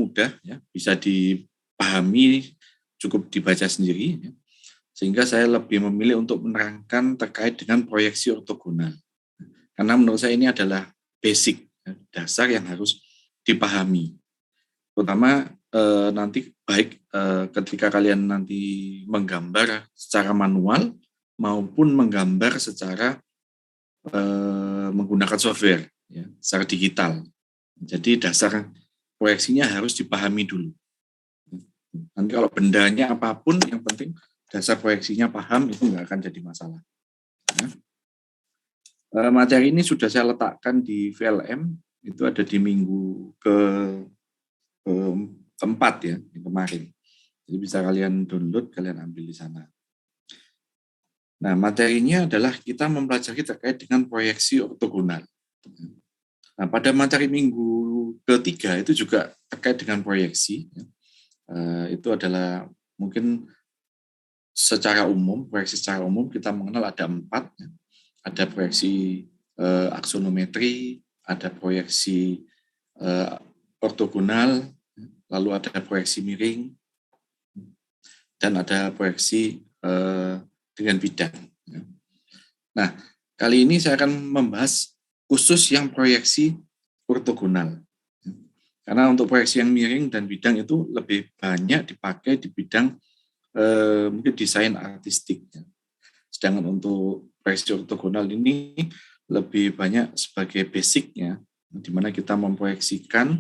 mudah, ya, bisa dipahami, cukup dibaca sendiri, ya. Sehingga saya lebih memilih untuk menerangkan terkait dengan proyeksi ortogonal. Karena menurut saya ini adalah basic, ya, dasar yang harus dipahami. Terutama nanti baik ketika kalian nanti menggambar secara manual maupun menggambar secara menggunakan software, ya, secara digital. Jadi dasar proyeksinya harus dipahami dulu. Nanti kalau bendanya apapun, yang penting dasar proyeksinya paham, itu nggak akan jadi masalah. Ya. Materi ini sudah saya letakkan di VLM, itu ada di minggu keempat ya, kemarin. Jadi bisa kalian download, kalian ambil di sana. Nah, materinya adalah kita mempelajari terkait dengan proyeksi ortogonal. Nah, pada materi minggu ketiga itu juga terkait dengan proyeksi. Itu adalah mungkin secara umum, proyeksi secara umum kita mengenal ada 4. Ada proyeksi aksonometri, ada proyeksi ortogonal, lalu ada proyeksi miring, dan ada proyeksi dengan bidang. Nah, kali ini saya akan membahas khusus yang proyeksi ortogonal. Karena untuk proyeksi yang miring dan bidang itu lebih banyak dipakai di bidang mungkin desain artistik. Sedangkan untuk proyeksi ortogonal ini lebih banyak sebagai basicnya, di mana kita memproyeksikan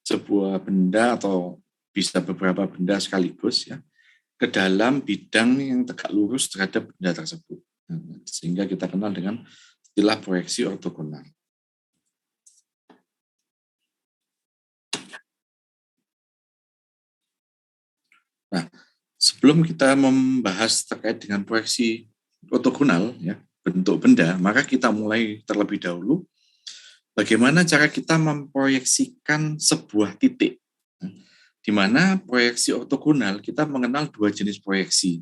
sebuah benda atau bisa beberapa benda sekaligus, ya, ke dalam bidang yang tegak lurus terhadap benda tersebut. Sehingga kita kenal dengan istilah proyeksi ortogonal. Nah, sebelum kita membahas terkait dengan proyeksi ortogonal, ya, bentuk benda, maka kita mulai terlebih dahulu bagaimana cara kita memproyeksikan sebuah titik. Di mana proyeksi ortogonal kita mengenal 2 jenis proyeksi.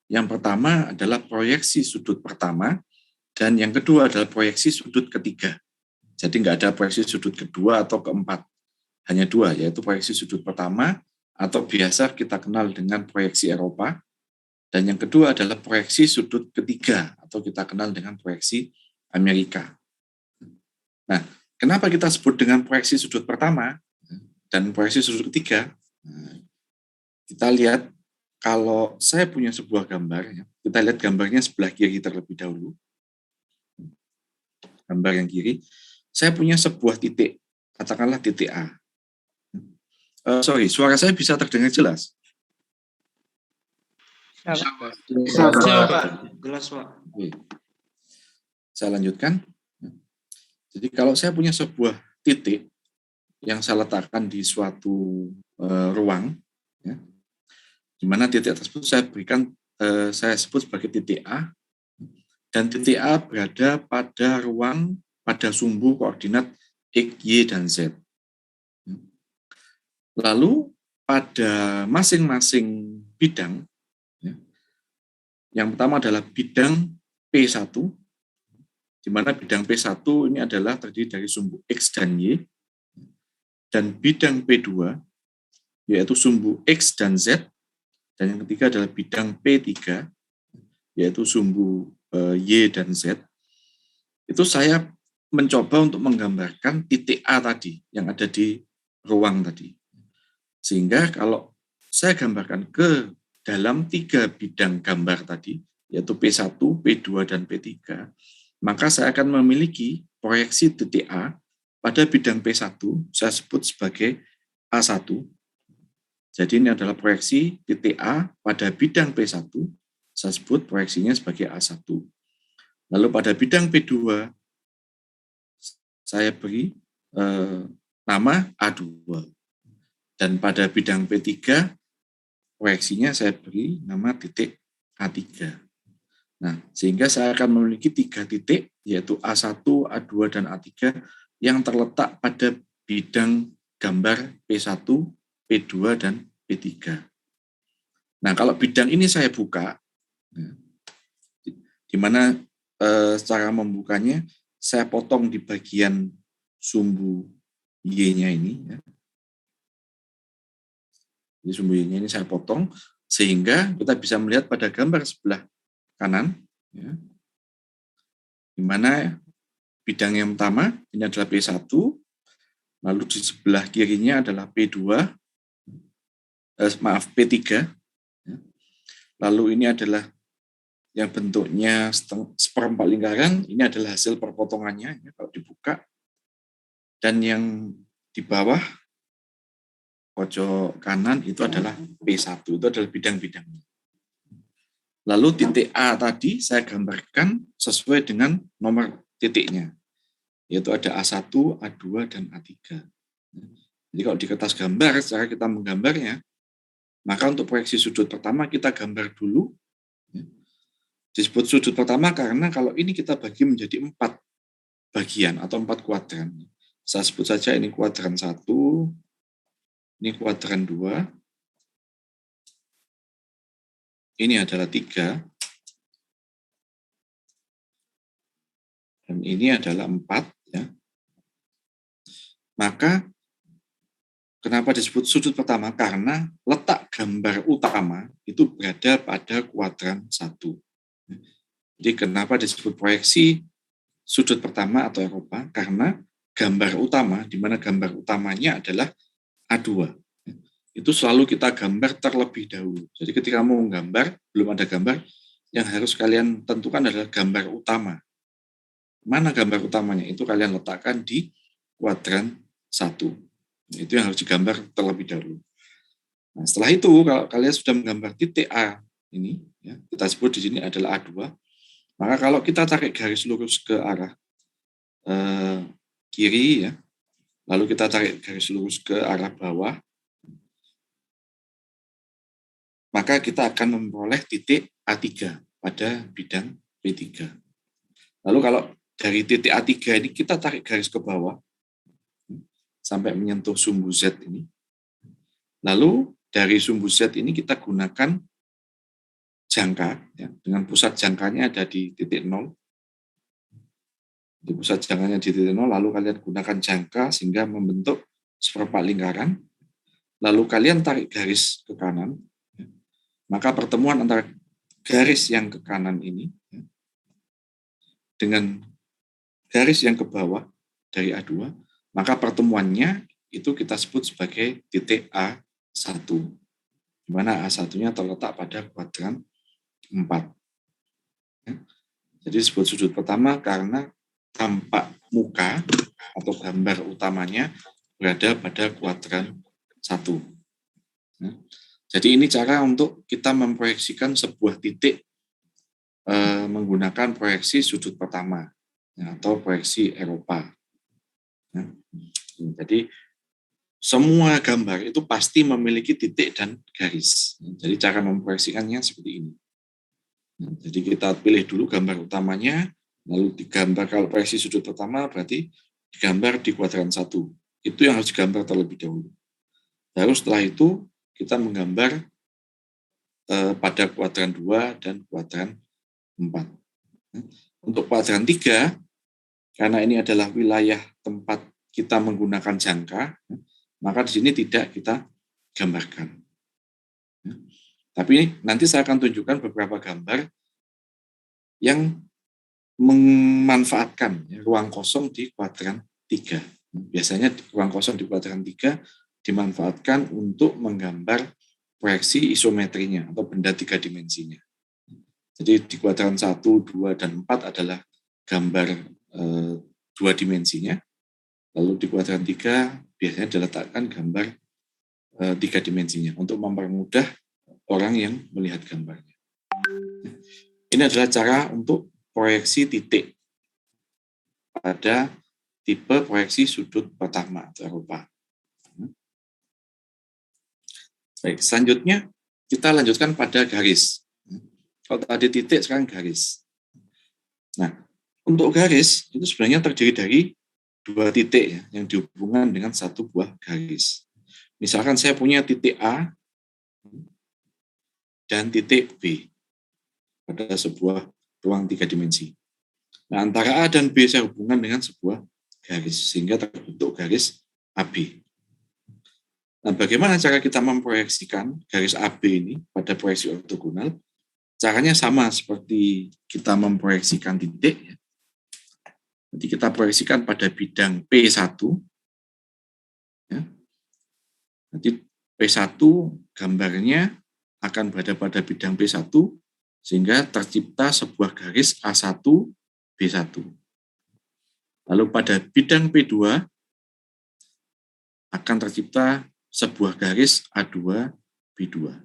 Yang pertama adalah proyeksi sudut pertama, dan yang kedua adalah proyeksi sudut ketiga. Jadi nggak ada proyeksi sudut kedua atau keempat, hanya 2, yaitu proyeksi sudut pertama atau biasa kita kenal dengan proyeksi Eropa, dan yang kedua adalah proyeksi sudut ketiga atau kita kenal dengan proyeksi Amerika. Nah, kenapa kita sebut dengan proyeksi sudut pertama dan proyeksi sudut ketiga? Nah, kita lihat kalau saya punya sebuah gambar, ya, kita lihat gambarnya sebelah kiri terlebih dahulu. Gambar yang kiri, saya punya sebuah titik, katakanlah titik A. Suara saya bisa terdengar jelas? Bisa, Pak. Jelas, Pak. Oke. Saya lanjutkan. Jadi kalau saya punya sebuah titik yang saya letakkan di suatu ruang, ya, di mana titik tersebut saya sebut sebagai titik A, dan titik A berada pada ruang pada sumbu koordinat X, Y, dan Z. Lalu pada masing-masing bidang, ya, yang pertama adalah bidang P1, di mana bidang P1 ini adalah terdiri dari sumbu X dan Y, dan bidang P2 yaitu sumbu X dan Z, dan yang ketiga adalah bidang P3 yaitu sumbu Y dan Z. Itu saya mencoba untuk menggambarkan titik A tadi yang ada di ruang tadi. Sehingga kalau saya gambarkan ke dalam 3 bidang gambar tadi, yaitu P1, P2, dan P3, maka saya akan memiliki proyeksi titik A pada bidang P1, saya sebut sebagai A1. Jadi ini adalah proyeksi titik A pada bidang P1, saya sebut proyeksinya sebagai A1. Lalu pada bidang P2, saya beri nama A2. Dan pada bidang P3, proyeksinya saya beri nama titik A3. Nah, sehingga saya akan memiliki 3 titik, yaitu A1, A2, dan A3, yang terletak pada bidang gambar P1, P2, dan P3. Nah, kalau bidang ini saya buka, di mana cara membukanya, saya potong di bagian sumbu Y-nya ini, ya. Jadi sumbu Y-nya ini saya potong, sehingga kita bisa melihat pada gambar sebelah kanan, ya, di mana bidang yang pertama ini adalah P1, lalu di sebelah kirinya adalah P3, ya. Lalu ini adalah yang bentuknya seperempat lingkaran, ini adalah hasil perpotongannya, ya, kalau dibuka. Dan yang di bawah, pojok kanan itu adalah P1, itu adalah bidang-bidangnya. Lalu titik A tadi saya gambarkan sesuai dengan nomor titiknya, yaitu ada A1, A2, dan A3. Jadi kalau di kertas gambar, cara kita menggambarnya, maka untuk proyeksi sudut pertama kita gambar dulu. Disebut sudut pertama karena kalau ini kita bagi menjadi 4 bagian atau 4 kuadran. Saya sebut saja ini kuadran 1, ini kuadran 2, ini adalah 3, dan ini adalah 4. Ya. Maka kenapa disebut sudut pertama? Karena letak gambar utama itu berada pada kuadran 1. Jadi kenapa disebut proyeksi sudut pertama atau Eropa? Karena gambar utama, di mana gambar utamanya adalah A2. Itu selalu kita gambar terlebih dahulu. Jadi ketika mau menggambar, belum ada gambar, yang harus kalian tentukan adalah gambar utama. Mana gambar utamanya? Itu kalian letakkan di kuadran 1. Itu yang harus digambar terlebih dahulu. Nah, setelah itu, kalau kalian sudah menggambar titik A ini, ya, kita sebut di sini adalah A2, maka kalau kita tarik garis lurus ke arah kiri, ya, lalu kita tarik garis lurus ke arah bawah, maka kita akan memperoleh titik A3 pada bidang P3. Lalu kalau dari titik A3 ini kita tarik garis ke bawah, sampai menyentuh sumbu Z ini. Lalu dari sumbu Z ini kita gunakan jangka, ya, dengan pusat jangkanya ada di titik 0. Di pusat jangkanya di titik 0, lalu kalian gunakan jangka sehingga membentuk seperempat lingkaran. Lalu kalian tarik garis ke kanan, ya. Maka pertemuan antara garis yang ke kanan ini, ya, dengan garis yang ke bawah dari A2, maka pertemuannya itu kita sebut sebagai titik A1, di mana A1-nya terletak pada kuadran 4. Ya. Jadi disebut sudut pertama karena tampak muka atau gambar utamanya berada pada kuadran 1. Ya. Jadi ini cara untuk kita memproyeksikan sebuah titik menggunakan proyeksi sudut pertama, ya, atau proyeksi Eropa. Ya. Jadi semua gambar itu pasti memiliki titik dan garis. Jadi cara memproyeksikannya seperti ini. Jadi kita pilih dulu gambar utamanya, lalu digambar, kalau proyeksi sudut pertama berarti digambar di kuadran 1. Itu yang harus digambar terlebih dahulu. Lalu setelah itu kita menggambar pada kuadran 2 dan kuadran 4. Untuk kuadran 3, karena ini adalah wilayah tempat kita menggunakan jangka, maka di sini tidak kita gambarkan. Tapi nanti saya akan tunjukkan beberapa gambar yang memanfaatkan ruang kosong di kuadran 3. Biasanya ruang kosong di kuadran 3 dimanfaatkan untuk menggambar proyeksi isometrinya atau benda 3 dimensinya. Jadi di kuadran 1, 2, dan 4 adalah gambar 2 dimensinya. Lalu di kuadran 3 biasanya diletakkan gambar 3 dimensinya untuk mempermudah orang yang melihat gambarnya. Ini adalah cara untuk proyeksi titik pada tipe proyeksi sudut pertama atau Eropa. Baik, selanjutnya kita lanjutkan pada garis. Kalau tadi titik, sekarang garis. Nah, untuk garis itu sebenarnya terdiri dari 2 titik, ya, yang dihubungkan dengan 1 buah garis. Misalkan saya punya titik A dan titik B pada sebuah ruang 3 dimensi. Nah, antara A dan B saya hubungkan dengan sebuah garis, sehingga terbentuk garis AB. Nah, bagaimana cara kita memproyeksikan garis AB ini pada proyeksi ortogonal? Caranya sama seperti kita memproyeksikan titik. Ya. Nanti kita proyeksikan pada bidang P1. Ya. Nanti P1 gambarnya akan berada pada bidang P1, sehingga tercipta sebuah garis A1, B1. Lalu pada bidang P2 akan tercipta sebuah garis A2, B2.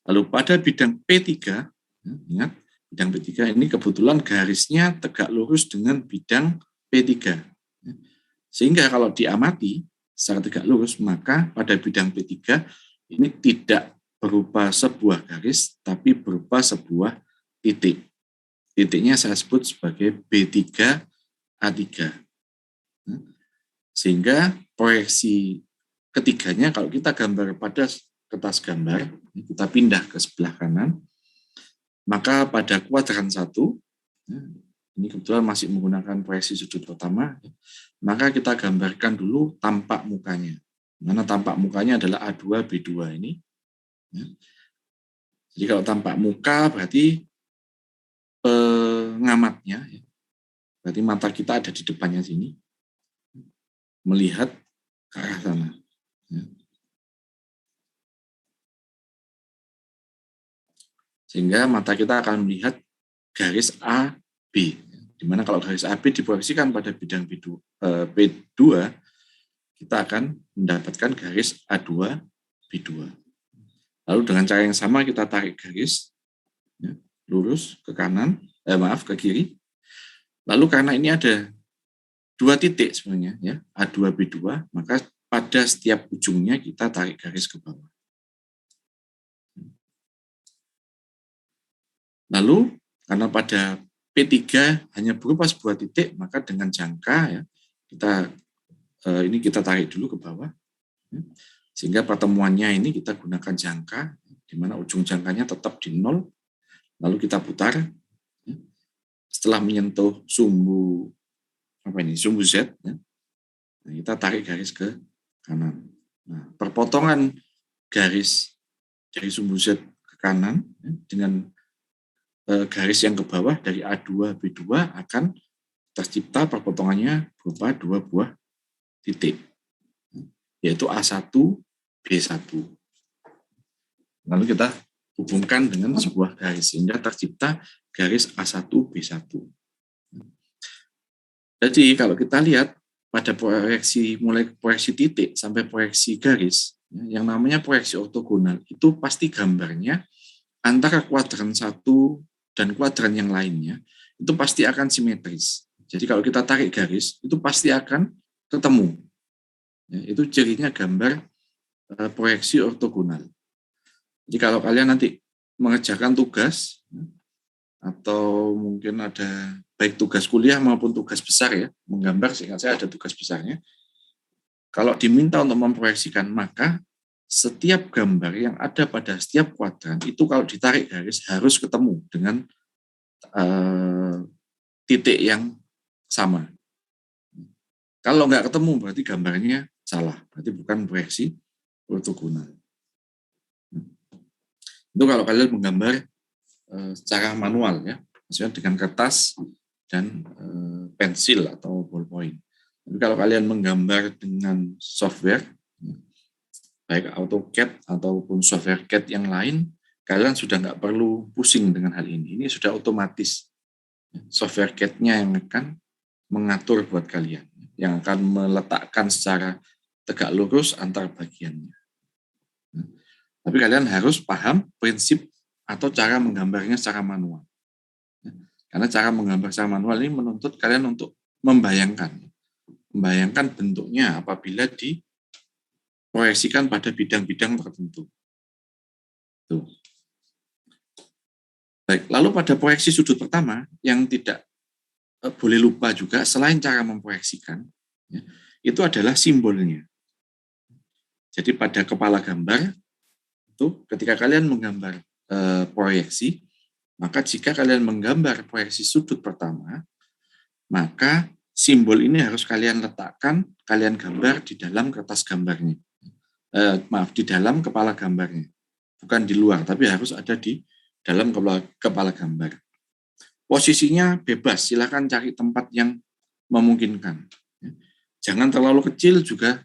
Lalu pada bidang P3, ingat, bidang P3 ini kebetulan garisnya tegak lurus dengan bidang P3. Sehingga kalau diamati secara tegak lurus, maka pada bidang P3 ini tidak berupa sebuah garis, tapi berupa sebuah titik. Titiknya saya sebut sebagai B3, A3. Sehingga proyeksi ketiganya, kalau kita gambar pada kertas gambar, kita pindah ke sebelah kanan, maka pada kuadran 1, ini kebetulan masih menggunakan proyeksi sudut pertama, maka kita gambarkan dulu tampak mukanya. Mana tampak mukanya adalah A2, B2 ini. Jadi kalau tampak muka berarti pengamatnya, berarti mata kita ada di depannya sini, melihat ke arah sana. Sehingga mata kita akan melihat garis AB. Di mana kalau garis AB diproyeksikan pada bidang P2, kita akan mendapatkan garis A2, B2. Lalu dengan cara yang sama kita tarik garis lurus ke kanan, ke kiri. Lalu karena ini ada dua titik sebenarnya, ya, A2, B2, maka pada setiap ujungnya kita tarik garis ke bawah. Lalu karena pada P3 hanya berupa sebuah titik, maka dengan jangka ya kita tarik dulu ke bawah, sehingga pertemuannya ini kita gunakan jangka, di mana ujung jangkanya tetap di 0, lalu kita putar. Setelah menyentuh sumbu Z, ya, kita tarik garis ke kanan. Nah, perpotongan garis dari sumbu Z ke kanan dengan garis yang ke bawah dari A2, B2 akan tercipta perpotongannya berupa dua buah titik, yaitu A1, B1. Lalu kita hubungkan dengan sebuah garis, sehingga tercipta garis A1, B1. Jadi kalau kita lihat pada proyeksi, mulai proyeksi titik sampai proyeksi garis, yang namanya proyeksi ortogonal, itu pasti gambarnya antara kuadran 1 dan kuadran yang lainnya, itu pasti akan simetris. Jadi kalau kita tarik garis, itu pasti akan ketemu. Ya, itu cirinya gambar proyeksi ortogonal. Jadi kalau kalian nanti mengerjakan tugas, atau mungkin ada baik tugas kuliah maupun tugas besar ya, menggambar, seingat saya ada tugas besarnya, kalau diminta untuk memproyeksikan, maka setiap gambar yang ada pada setiap kuadran itu kalau ditarik garis harus ketemu dengan titik yang sama. Kalau nggak ketemu berarti gambarnya salah, berarti bukan proyeksi ortogonal. Itu kalau kalian menggambar secara manual ya, maksudnya dengan kertas dan pensil atau ballpoint. Tapi kalau kalian menggambar dengan software, baik AutoCAD ataupun software CAD yang lain, kalian sudah nggak perlu pusing dengan hal ini. Ini sudah otomatis. Software CAD-nya yang akan mengatur buat kalian, yang akan meletakkan secara tegak lurus antar bagiannya. Tapi kalian harus paham prinsip atau cara menggambarnya secara manual. Karena cara menggambar secara manual ini menuntut kalian untuk membayangkan bentuknya apabila diproyeksikan pada bidang-bidang tertentu. Tuh. Baik, lalu pada proyeksi sudut pertama yang tidak boleh lupa juga selain cara memproyeksikan, ya, itu adalah simbolnya. Jadi pada kepala gambar itu ketika kalian menggambar proyeksi, maka jika kalian menggambar proyeksi sudut pertama, maka simbol ini harus kalian letakkan, kalian gambar di dalam kertas gambarnya. Maaf, di dalam kepala gambarnya. Bukan di luar, tapi harus ada di dalam kepala gambar. Posisinya bebas, silakan cari tempat yang memungkinkan. Jangan terlalu kecil juga,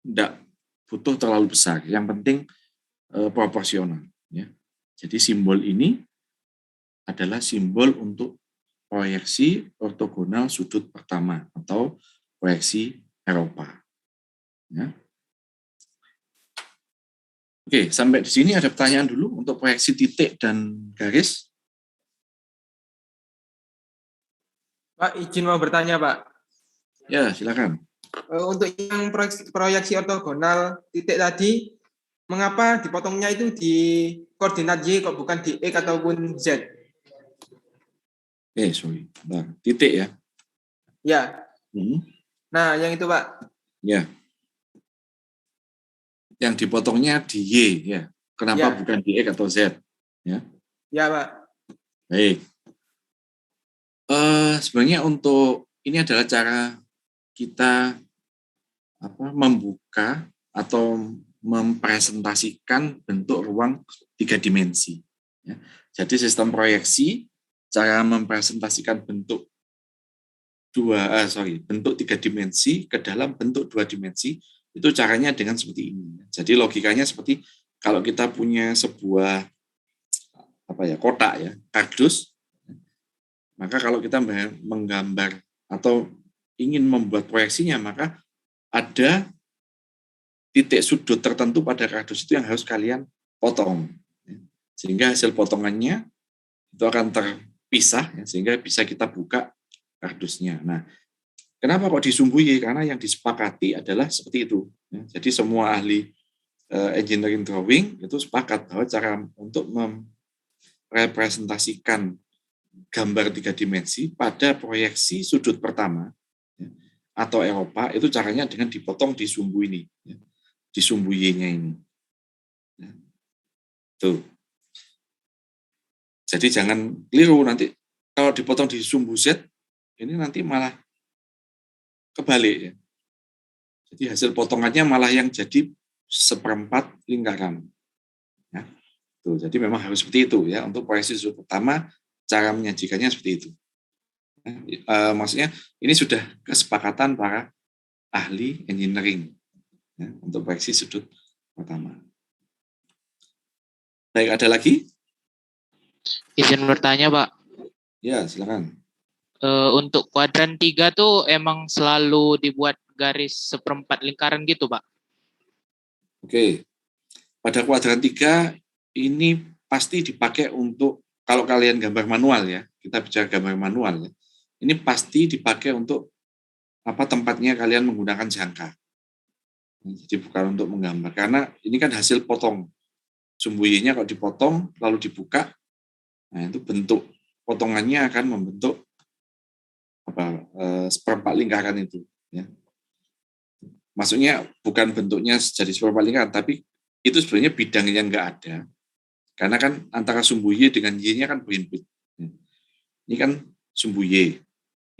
tidak butuh terlalu besar. Yang penting proporsional. Ya. Jadi simbol ini adalah simbol untuk proyeksi ortogonal sudut pertama atau proyeksi Eropa. Ya. Oke, sampai di sini ada pertanyaan dulu untuk proyeksi titik dan garis. Pak, izin mau bertanya, Pak. Ya, silakan. Untuk yang proyeksi ortogonal titik tadi, mengapa dipotongnya itu di koordinat Y kok bukan di X ataupun Z? Sorry. Bentar. Titik ya. Ya. Nah, yang itu, Pak. Ya. Yang dipotongnya di Y, ya. Kenapa bukan di X atau Z? Ya. Ya, Pak. Baik. Sebenarnya untuk ini adalah cara kita membuka atau mempresentasikan bentuk ruang 3 dimensi. Ya. Jadi sistem proyeksi cara mempresentasikan bentuk 3 dimensi ke dalam bentuk 2 dimensi itu caranya dengan seperti ini. Jadi logikanya seperti kalau kita punya sebuah kotak ya, kardus, maka kalau kita menggambar atau ingin membuat proyeksinya, maka ada titik sudut tertentu pada kardus itu yang harus kalian potong. Sehingga hasil potongannya itu akan terpisah, sehingga bisa kita buka kardusnya. Nah, kenapa kok disumbui? Karena yang disepakati adalah seperti itu. Jadi semua ahli engineering drawing itu sepakat bahwa cara untuk merepresentasikan gambar 3 dimensi pada proyeksi sudut pertama atau Eropa itu caranya dengan dipotong di sumbu ini, di sumbu Y-nya ini. Tuh. Jadi jangan keliru nanti kalau dipotong di sumbu Z ini nanti malah kebalik ya. Jadi hasil potongannya malah yang jadi 1/4 lingkaran. Ya. Tuh, jadi memang harus seperti itu ya untuk proyeksi sudut pertama cara menyajikannya seperti itu. Maksudnya ini sudah kesepakatan para ahli engineering ya, untuk proyeksi sudut pertama. Baik, ada lagi? Izin bertanya, Pak. Ya, silakan. Untuk kuadran 3 tuh emang selalu dibuat garis 1/4 lingkaran gitu, Pak? Oke. Pada kuadran 3 ini pasti dipakai untuk, kalau kalian gambar manual ya, kita bicara gambar manual ya, ini pasti dipakai untuk tempatnya kalian menggunakan jangka. Jadi bukan untuk menggambar, karena ini kan hasil potong. Sumbu Y-nya kalau dipotong, lalu dibuka, nah itu bentuk potongannya akan membentuk 1/4 lingkaran itu. Ya. Maksudnya bukan bentuknya jadi 1/4 lingkaran, tapi itu sebenarnya bidang yang nggak ada. Karena kan antara sumbu Y dengan Y-nya kan berhimpit. Ini kan sumbu Y,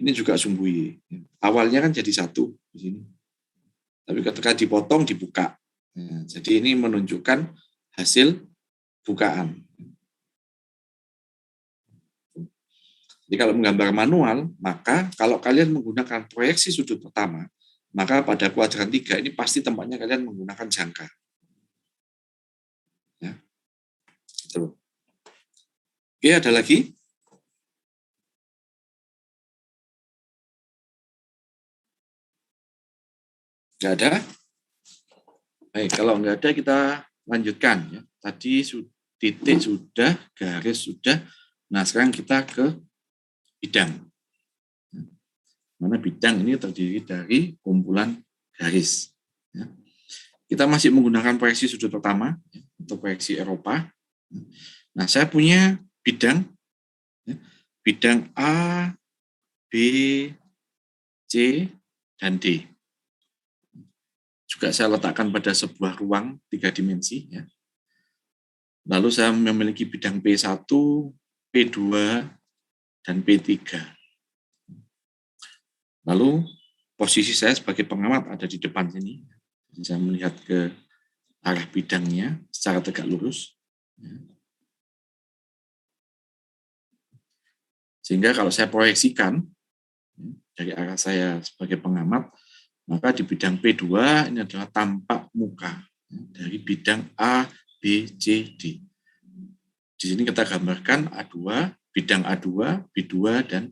ini juga sumbu Y. Awalnya kan jadi satu di sini. Tapi ketika dipotong, dibuka. Jadi ini menunjukkan hasil bukaan. Jadi kalau menggambar manual, maka kalau kalian menggunakan proyeksi sudut pertama, maka pada kuadran 3 ini pasti tempatnya kalian menggunakan jangka. Ya. Gitu. Oke, ada lagi? Nggak ada? Baik, kalau nggak ada kita lanjutkan. Ya. Tadi titik sudah, garis sudah. Nah, sekarang kita ke bidang. Mana bidang ini terdiri dari kumpulan garis. Ya. Kita masih menggunakan proyeksi sudut pertama ya, untuk proyeksi Eropa. Nah, saya punya bidang, ya, bidang A, B, C, dan D. Juga saya letakkan pada sebuah ruang 3 dimensi. Ya. Lalu saya memiliki bidang P1, P2, dan P3. Lalu posisi saya sebagai pengamat ada di depan sini. Jadi saya melihat ke arah bidangnya secara tegak lurus. Sehingga kalau saya proyeksikan dari arah saya sebagai pengamat, maka di bidang P2 ini adalah tampak muka dari bidang A, B, C, D. Di sini kita gambarkan A2, bidang A2, B2, dan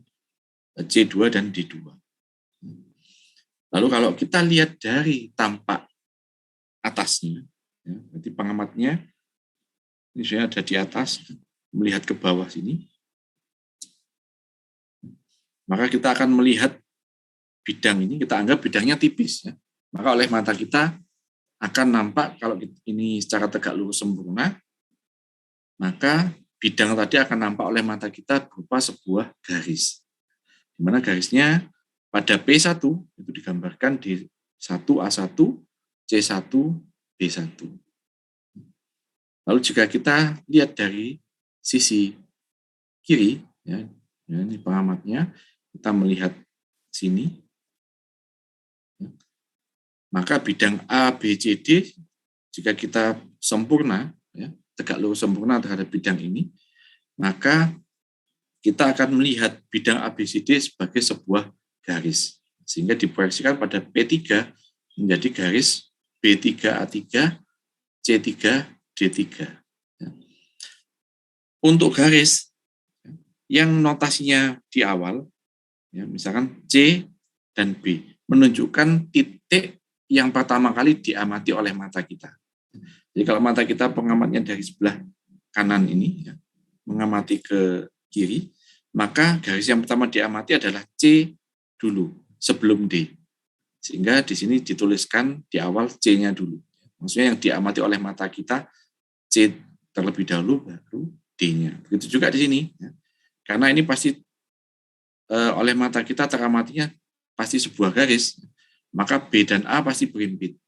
C2, dan D2. Lalu kalau kita lihat dari tampak atasnya, ya, berarti pengamatnya ini saya ada di atas, melihat ke bawah sini, maka kita akan melihat bidang ini, kita anggap bidangnya tipis. Ya. Maka oleh mata kita akan nampak, kalau ini secara tegak lurus sempurna, maka bidang tadi akan nampak oleh mata kita berupa sebuah garis. Di mana garisnya pada P1 itu digambarkan di 1A1, C1, B1. Lalu jika kita lihat dari sisi kiri, ya ini pengamatnya, kita melihat sini, maka bidang A, B, C, D, jika kita sempurna, ya, tegak lurus sempurna terhadap bidang ini, maka kita akan melihat bidang A, B, C, D sebagai sebuah garis. Sehingga diproyeksikan pada P3 menjadi garis B3, A3, C3, D3. Untuk garis yang notasinya di awal, ya, misalkan C dan B, menunjukkan titik yang pertama kali diamati oleh mata kita. Jadi kalau mata kita pengamatnya dari sebelah kanan ini, ya, mengamati ke kiri, maka garis yang pertama diamati adalah C dulu, sebelum D. Sehingga di sini dituliskan di awal C-nya dulu. Maksudnya yang diamati oleh mata kita, C terlebih dahulu, baru D-nya. Begitu juga di sini. Ya. Karena ini pasti oleh mata kita teramatinya pasti sebuah garis, maka B dan A pasti berimpit.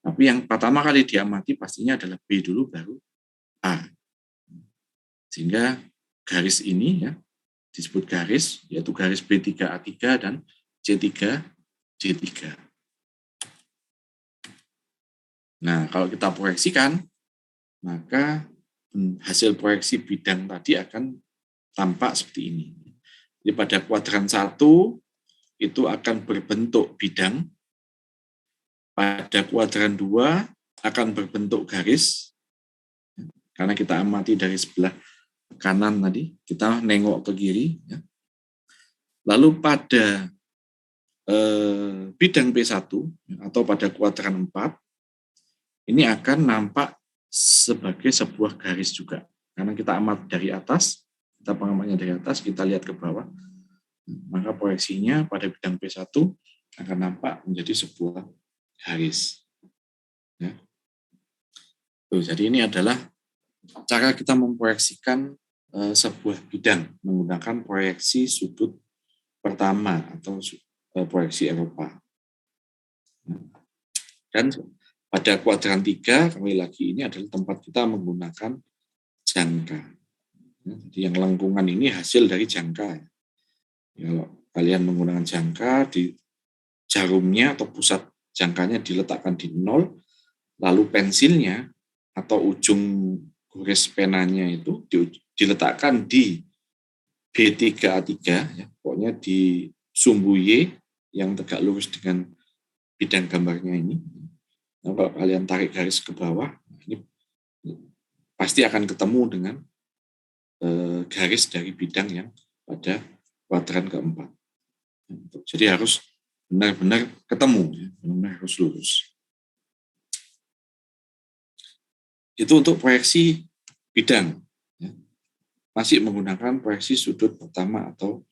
Tapi yang pertama kali diamati pastinya adalah B dulu, baru A. Sehingga garis ini ya disebut garis, yaitu garis B3A3 dan C3D3. Nah, kalau kita proyeksikan, maka hasil proyeksi bidang tadi akan tampak seperti ini. Jadi pada kuadran 1 itu akan berbentuk bidang, pada kuadran 2 akan berbentuk garis, karena kita amati dari sebelah kanan tadi, kita nengok ke kiri. Ya. Lalu pada bidang P1 atau pada kuadran 4, ini akan nampak sebagai sebuah garis juga. Karena kita amat dari atas, kita pengamatnya dari atas, kita lihat ke bawah, maka proyeksinya pada bidang P1 akan nampak menjadi sebuah garis. Ya. Jadi ini adalah cara kita memproyeksikan sebuah bidang menggunakan proyeksi sudut pertama atau proyeksi Eropa. Dan pada kuadran 3, kembali lagi, ini adalah tempat kita menggunakan jangka. Jadi yang lengkungan ini hasil dari jangka. Kalau kalian menggunakan jangka, di jarumnya atau pusat jangkanya diletakkan di 0, lalu pensilnya atau ujung gores penanya itu diletakkan di B3A3, ya, pokoknya di sumbu Y yang tegak lurus dengan bidang gambarnya ini. Nah, kalau kalian tarik garis ke bawah, ini pasti akan ketemu dengan garis dari bidang yang pada kuadran keempat. Jadi harus benar-benar ketemu, ya, benar-benar harus lurus. Itu untuk proyeksi bidang. Ya. Masih menggunakan proyeksi sudut pertama atau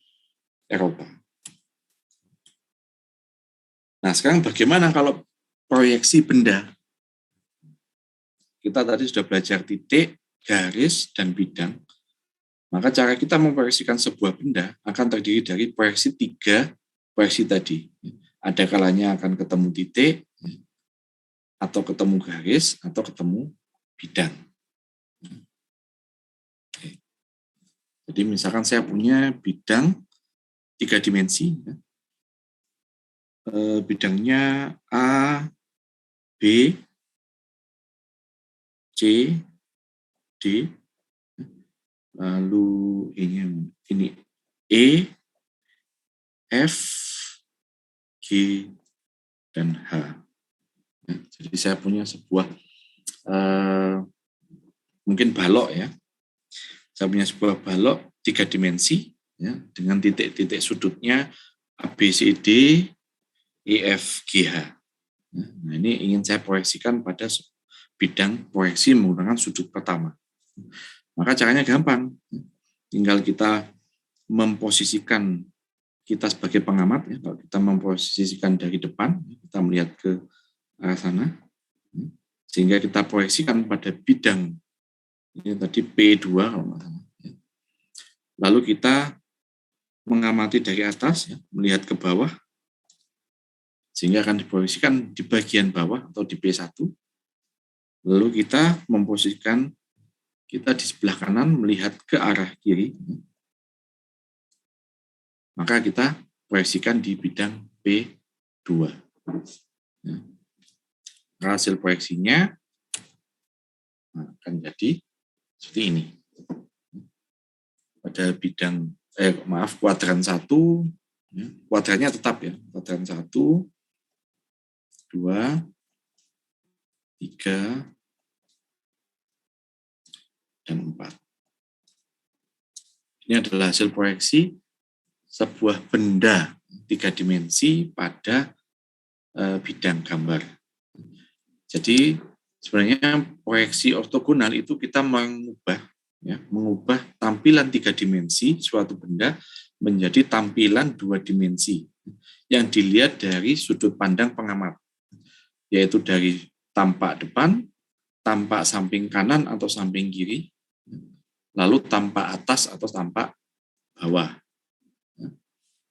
Eropa. Nah, sekarang bagaimana kalau proyeksi benda? Kita tadi sudah belajar titik, garis, dan bidang. Maka cara kita memproyeksikan sebuah benda akan terdiri dari proyeksi 3 proyeksi tadi. Ada kalanya akan ketemu titik, atau ketemu garis, atau ketemu bidang. Jadi misalkan saya punya bidang 3 dimensi, bidangnya A, B, C, D, lalu ini E, F, G, dan H. Nah, jadi saya punya sebuah mungkin balok ya. Saya punya sebuah balok 3 dimensi ya, dengan titik-titik sudutnya A, B, C, D, E, F, G, H. Nah, ini ingin saya proyeksikan pada bidang proyeksi menggunakan sudut pertama. Maka caranya gampang. Tinggal kita memposisikan kita sebagai pengamat, ya, kalau kita memposisikan dari depan, kita melihat ke arah sana, sehingga kita proyeksikan pada bidang, ini tadi P2 kalau nggak salah. Lalu kita mengamati dari atas, ya, melihat ke bawah, sehingga akan diproyeksikan di bagian bawah atau di P1. Lalu kita memposisikan kita di sebelah kanan melihat ke arah kiri, maka kita proyeksikan di bidang P2. Ya. Hasil proyeksinya akan jadi seperti ini. Pada bidang, kuadran 1, ya, kuadrannya tetap ya, kuadran 1, 2, 3, dan 4. Ini adalah hasil proyeksi sebuah benda 3 dimensi pada bidang gambar. Jadi sebenarnya proyeksi ortogonal itu kita mengubah tampilan 3 dimensi suatu benda menjadi tampilan 2 dimensi yang dilihat dari sudut pandang pengamat, yaitu dari tampak depan, tampak samping kanan atau samping kiri, lalu tampak atas atau tampak bawah.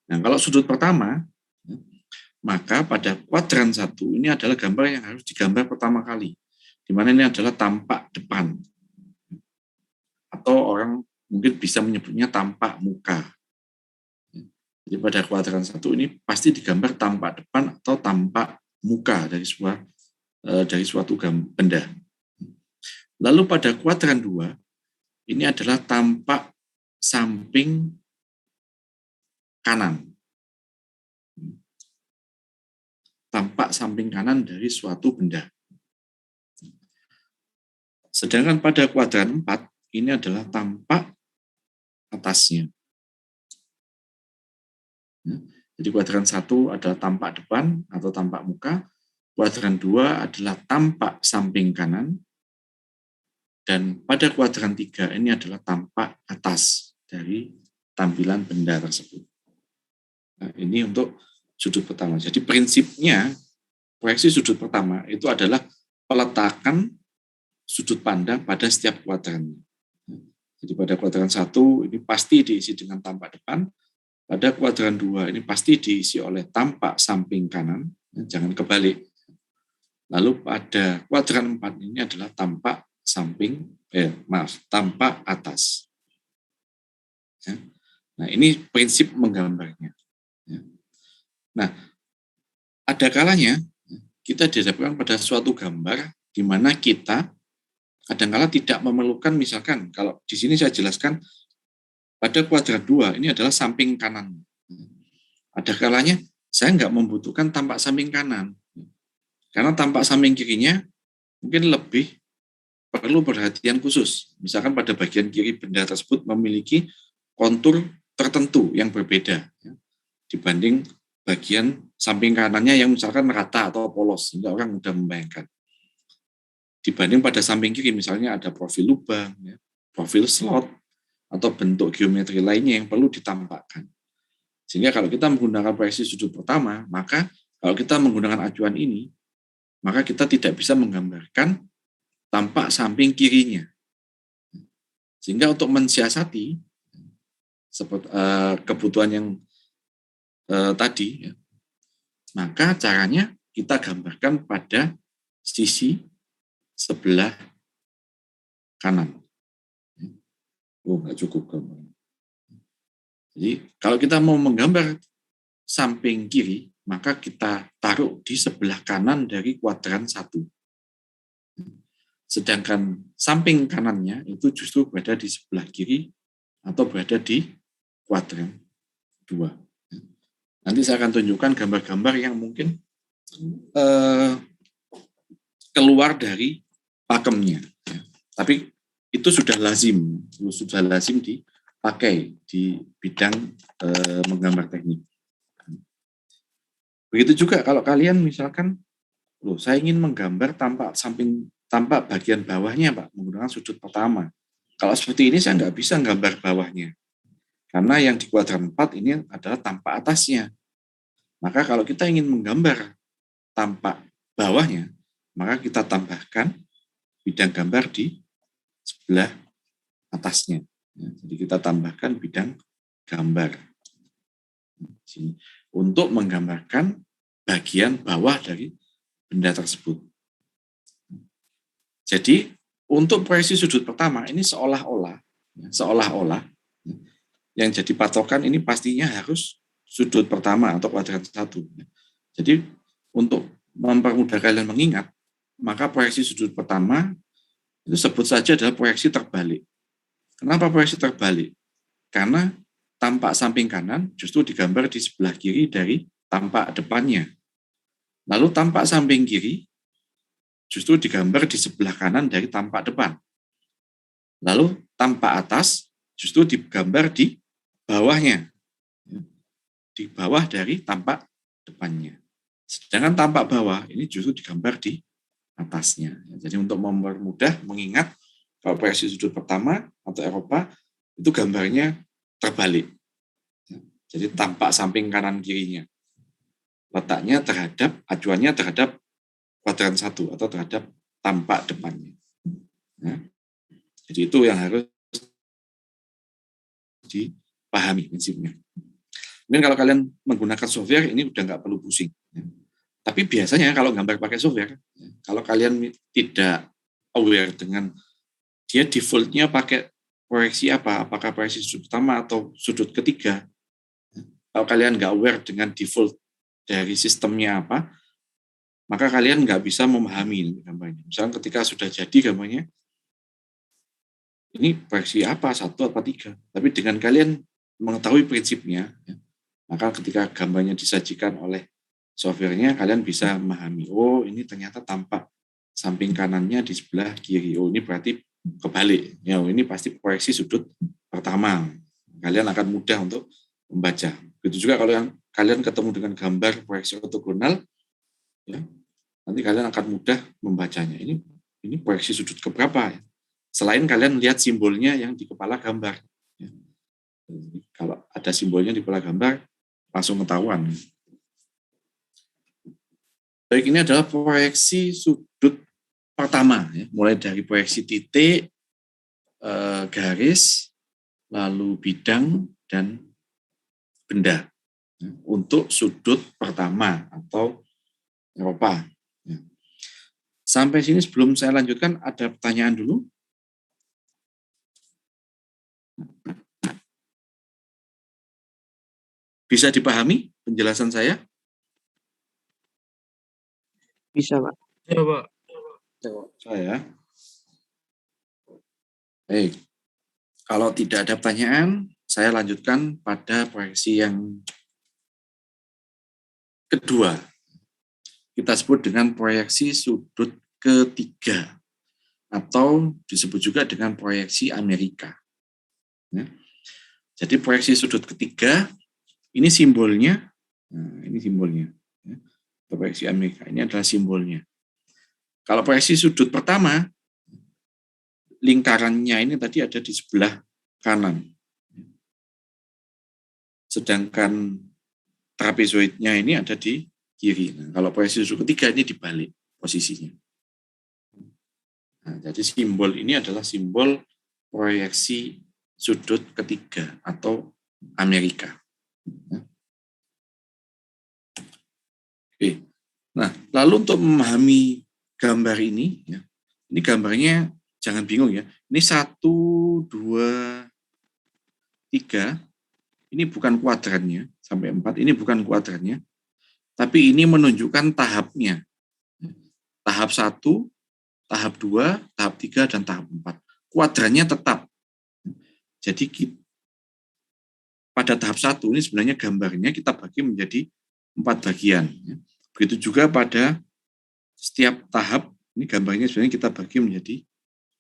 Nah, kalau sudut pertama, maka pada kuadran 1 ini adalah gambar yang harus digambar pertama kali, di mana ini adalah tampak depan, atau orang mungkin bisa menyebutnya tampak muka. Jadi pada kuadran 1 ini pasti digambar tampak depan atau tampak muka dari suatu benda. Lalu pada kuadran 2 ini adalah tampak samping kanan. Tampak samping kanan dari suatu benda. Sedangkan pada kuadran 4 ini adalah tampak atasnya. Jadi kuadran 1 adalah tampak depan atau tampak muka, kuadran 2 adalah tampak samping kanan, dan pada kuadran 3 ini adalah tampak atas dari tampilan benda tersebut. Nah, ini untuk sudut pertama. Jadi prinsipnya proyeksi sudut pertama itu adalah peletakan sudut pandang pada setiap kuadran. Jadi pada kuadran 1 ini pasti diisi dengan tampak depan, pada kuadran 2 ini pasti diisi oleh tampak samping kanan, jangan kebalik. Lalu pada kuadran 4 ini adalah tampak tampak atas. Nah, ini prinsip menggambarnya. Nah, ada kalanya kita dihadapkan pada suatu gambar di mana kita kadang-kala tidak memerlukan, misalkan kalau di sini saya jelaskan pada kuadran 2 ini adalah samping kanan. Ada kalanya saya nggak membutuhkan tampak samping kanan, karena tampak samping kirinya mungkin lebih perlu perhatian khusus. Misalkan pada bagian kiri benda tersebut memiliki kontur tertentu yang berbeda dibanding bagian samping kanannya yang misalkan rata atau polos, sehingga orang mudah membayangkan. Dibanding pada samping kiri misalnya ada profil lubang, profil slot, atau bentuk geometri lainnya yang perlu ditampakkan. Sehingga kalau kita menggunakan proyeksi sudut pertama, maka kalau kita menggunakan acuan ini, maka kita tidak bisa menggambarkan tampak samping kirinya. Sehingga untuk mensiasati kebutuhan yang tadi, maka caranya kita gambarkan pada sisi sebelah kanan. Nggak cukup gambar. Jadi kalau kita mau menggambar samping kiri, maka kita taruh di sebelah kanan dari kuadran 1. Sedangkan samping kanannya itu justru berada di sebelah kiri atau berada di kuadran 2. Nanti saya akan tunjukkan gambar-gambar yang mungkin keluar dari pakemnya. Tapi itu sudah lazim dipakai di bidang menggambar teknik. Begitu juga kalau kalian misalkan, saya ingin menggambar tanpa bagian bawahnya, Pak, menggunakan sudut pertama. Kalau seperti ini saya nggak bisa gambar bawahnya. Karena yang di kuadran 4 ini adalah tampak atasnya. Maka kalau kita ingin menggambar tampak bawahnya, maka kita tambahkan bidang gambar di sebelah atasnya. Jadi kita tambahkan bidang gambar sini untuk menggambarkan bagian bawah dari benda tersebut. Jadi untuk proyeksi sudut pertama ini seolah-olah yang jadi patokan ini pastinya harus sudut pertama atau kuadran 1. Jadi untuk mempermudah kalian mengingat, maka proyeksi sudut pertama itu sebut saja adalah proyeksi terbalik. Kenapa proyeksi terbalik? Karena tampak samping kanan justru digambar di sebelah kiri dari tampak depannya. Lalu tampak samping kiri justru digambar di sebelah kanan dari tampak depan. Lalu tampak atas justru digambar di bawahnya. Di bawah dari tampak depannya. Sedangkan tampak bawah ini justru digambar di atasnya. Jadi untuk mempermudah mengingat kalau proyeksi sudut pertama atau Eropa itu gambarnya terbalik. Jadi tampak samping kanan kirinya. Letaknya acuannya terhadap kuadran 1 atau terhadap tampak depannya. Jadi itu yang harus dipahami prinsipnya. Mungkin kalau kalian menggunakan software ini udah nggak perlu pusing. Tapi biasanya kalau gambar pakai software, kalau kalian tidak aware dengan dia default-nya pakai proyeksi apa, apakah proyeksi sudut pertama atau sudut ketiga, kalau kalian nggak aware dengan default dari sistemnya apa, maka kalian nggak bisa memahami gambarnya. Misalnya ketika sudah jadi gambarnya, ini proyeksi apa, 1 apa 3. Tapi dengan kalian mengetahui prinsipnya, maka ketika gambarnya disajikan oleh softwarenya, kalian bisa memahami, oh ini ternyata tampak samping kanannya di sebelah kiri, oh ini berarti kebalik, ya ini pasti proyeksi sudut pertama. Kalian akan mudah untuk membaca. Begitu juga kalau yang kalian ketemu dengan gambar proyeksi ortogonal, ya, nanti kalian akan mudah membacanya. Ini proyeksi sudut keberapa? Ya? Selain kalian lihat simbolnya yang di kepala gambar. Ya. Kalau ada simbolnya di kepala gambar, langsung ketahuan. Baik, ini adalah proyeksi sudut pertama, ya. Mulai dari proyeksi titik, garis, lalu bidang, dan benda. Ya, untuk sudut pertama atau Eropa. Ya. Sampai sini sebelum saya lanjutkan, ada pertanyaan dulu? Bisa dipahami penjelasan saya? Bisa, Pak. Ya, Pak. Saya. Baik. Kalau tidak ada pertanyaan, saya lanjutkan pada proyeksi yang kedua. Kita sebut dengan proyeksi sudut ketiga atau disebut juga dengan proyeksi Amerika. Ya. Jadi proyeksi sudut ketiga ini simbolnya. Nah, ini simbolnya. Ya. Proyeksi Amerika ini adalah simbolnya. Kalau proyeksi sudut pertama, lingkarannya ini tadi ada di sebelah kanan. Sedangkan trapezoidnya ini ada di kiri. Nah, kalau proyeksi sudut ketiga ini dibalik posisinya. Nah, jadi simbol ini adalah simbol proyeksi sudut ketiga atau Amerika. Oke. Nah, lalu untuk memahami gambar ini, ya, ini gambarnya jangan bingung ya. Ini 1, 2, 3. Ini bukan kuadrannya sampai 4. Ini bukan kuadrannya. tapi ini menunjukkan tahapnya. Tahap 1, tahap 2, tahap 3, dan tahap 4. Kuadrannya tetap. Jadi pada tahap 1 ini sebenarnya gambarnya kita bagi menjadi 4 bagian. Begitu juga pada setiap tahap, ini gambarnya sebenarnya kita bagi menjadi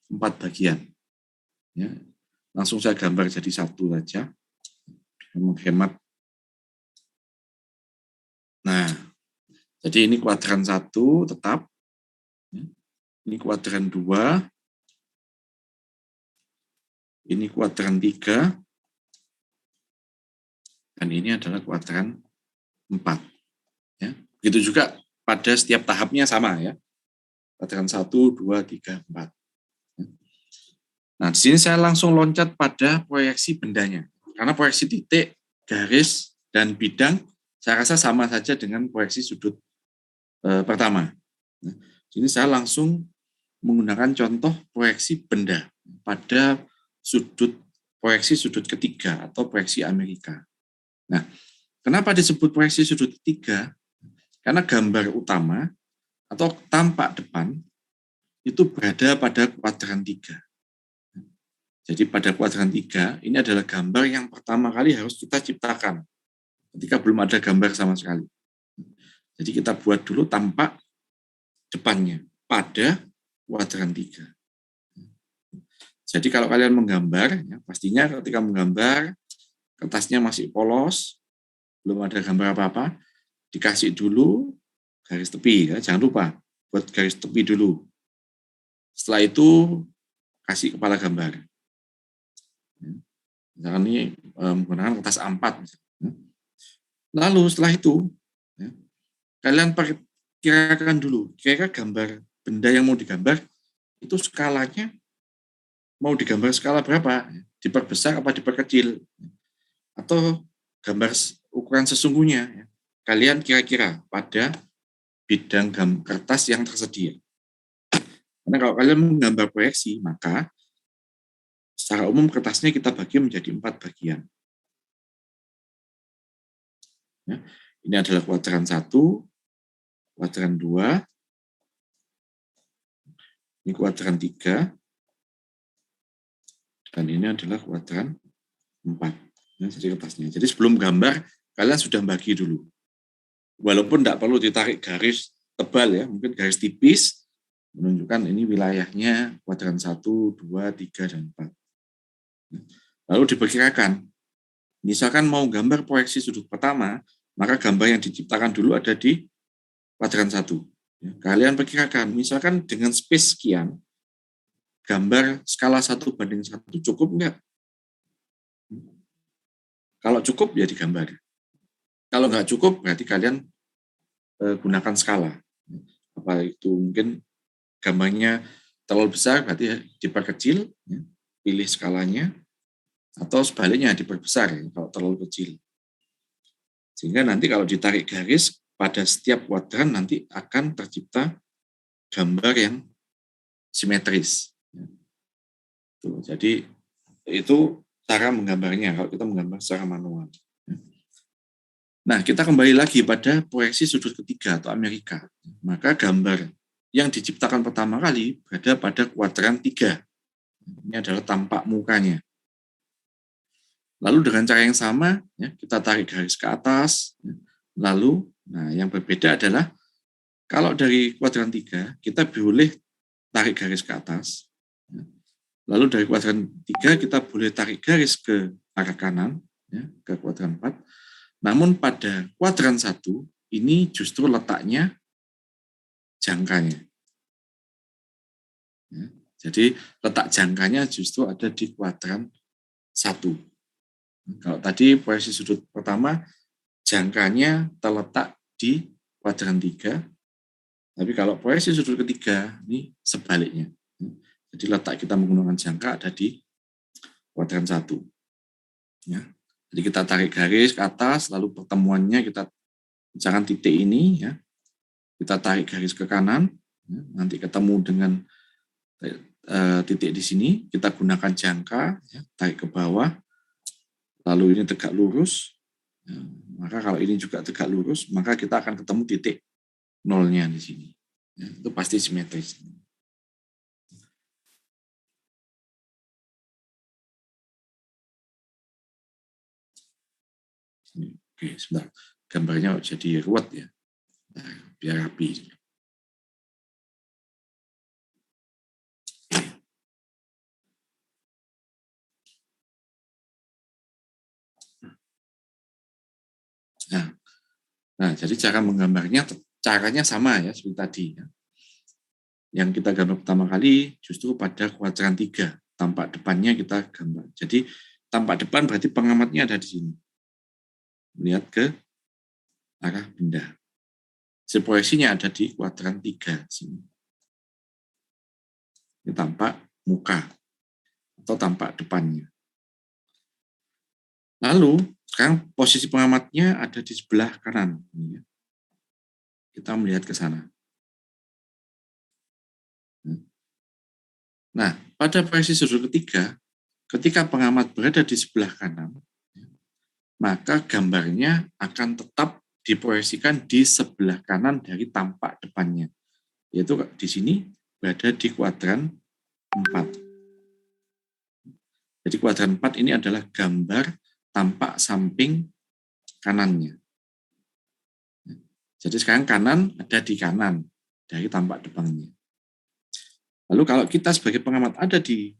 4 bagian. Ya, langsung saya gambar jadi 1 saja, menghemat. Nah, jadi ini kuadran 1 tetap, ini kuadran 2, ini kuadran 3, dan ini adalah kuadran 4. Ya, begitu juga pada setiap tahapnya sama ya. Kuadran 1, 2, 3, 4. Nah, di sini saya langsung loncat pada proyeksi bendanya. Karena proyeksi titik, garis, dan bidang, saya rasa sama saja dengan proyeksi sudut pertama. Nah, di sini saya langsung menggunakan contoh proyeksi benda pada proyeksi sudut ketiga atau proyeksi Amerika. Nah, kenapa disebut proyeksi sudut ketiga? Karena gambar utama atau tampak depan itu berada pada kuadran 3. Jadi pada kuadran 3, ini adalah gambar yang pertama kali harus kita ciptakan ketika belum ada gambar sama sekali. Jadi kita buat dulu tampak depannya pada kuadran 3. Jadi kalau kalian menggambar, ya, pastinya ketika menggambar, kertasnya masih polos, belum ada gambar apa-apa, dikasih dulu garis tepi, ya, jangan lupa buat garis tepi dulu. Setelah itu kasih kepala gambar. Misalkan ini menggunakan kertas A4. Lalu setelah itu, ya, kalian kirakan dulu, kira-kira gambar benda yang mau digambar, itu skalanya mau digambar skala berapa? Diperbesar apa diperkecil? Atau gambar ukuran sesungguhnya? Ya. Kalian kira-kira pada bidang kertas yang tersedia. Karena kalau kalian menggambar proyeksi, maka secara umum kertasnya kita bagi menjadi 4 bagian. Ya, ini adalah kuadran 1, kuadran 2, ini kuadran 3, dan ini adalah kuadran 4. Ya, jadi kertasnya. Jadi sebelum gambar, kalian sudah bagi dulu. Walaupun tidak perlu ditarik garis tebal ya, mungkin garis tipis, menunjukkan ini wilayahnya kuadran 1, 2, 3, dan 4. Lalu diperkirakan, misalkan mau gambar proyeksi sudut pertama, maka gambar yang diciptakan dulu ada di kuadran 1. Kalian perkirakan, misalkan dengan space sekian, gambar skala 1:1 cukup enggak? Kalau cukup, ya digambar. Kalau enggak cukup, berarti kalian gunakan skala. Apa itu mungkin gambarnya terlalu besar, berarti diperkecil, pilih skalanya, atau sebaliknya diperbesar ya, kalau terlalu kecil. Sehingga nanti kalau ditarik garis pada setiap kuadran nanti akan tercipta gambar yang simetris. Jadi itu cara menggambarnya kalau kita menggambar secara manual. Nah, kita kembali lagi pada proyeksi sudut ketiga atau Amerika. Maka gambar yang diciptakan pertama kali berada pada kuadran 3. Ini adalah tampak mukanya. Lalu dengan cara yang sama, ya, kita tarik garis ke atas. Lalu, nah yang berbeda adalah kalau dari kuadran 3, kita boleh tarik garis ke atas. Lalu dari kuadran 3, kita boleh tarik garis ke arah kanan, ya, ke kuadran 4. Namun pada kuadran 1, ini justru letaknya jangkanya. Ya, jadi letak jangkanya justru ada di kuadran 1. Kalau tadi proyeksi sudut pertama, jangkanya terletak di kuadran 3, tapi kalau proyeksi sudut ketiga, ini sebaliknya. Jadi letak kita menggunakan jangka ada di kuadran 1. Ya. Jadi kita tarik garis ke atas, lalu pertemuannya kita, misalkan titik ini, ya, kita tarik garis ke kanan, ya, nanti ketemu dengan titik di sini, kita gunakan jangka, ya, tarik ke bawah, lalu ini tegak lurus, Ya, maka kalau ini juga tegak lurus, maka kita akan ketemu titik nolnya di sini. Ya, itu pasti simetris. Oke, sebentar. Gambarnya jadi ruwet ya. Nah, biar rapi. Nah, jadi cara menggambarnya caranya sama ya seperti tadi. Ya. Yang kita gambar pertama kali justru pada kuadran 3. Tampak depannya kita gambar. Jadi tampak depan berarti pengamatnya ada di sini. Lihat ke arah benda. Proyeksinya ada di kuadran 3 sini. Ini tampak muka atau tampak depannya. Lalu sekarang posisi pengamatnya ada di sebelah kanan. Kita melihat ke sana. Nah, pada proyeksi sudut ketiga, ketika pengamat berada di sebelah kanan, maka gambarnya akan tetap diproyeksikan di sebelah kanan dari tampak depannya. Yaitu di sini berada di kuadran 4. Jadi kuadran 4 ini adalah gambar tampak samping kanannya. Jadi sekarang kanan ada di kanan dari tampak depannya. Lalu kalau kita sebagai pengamat ada di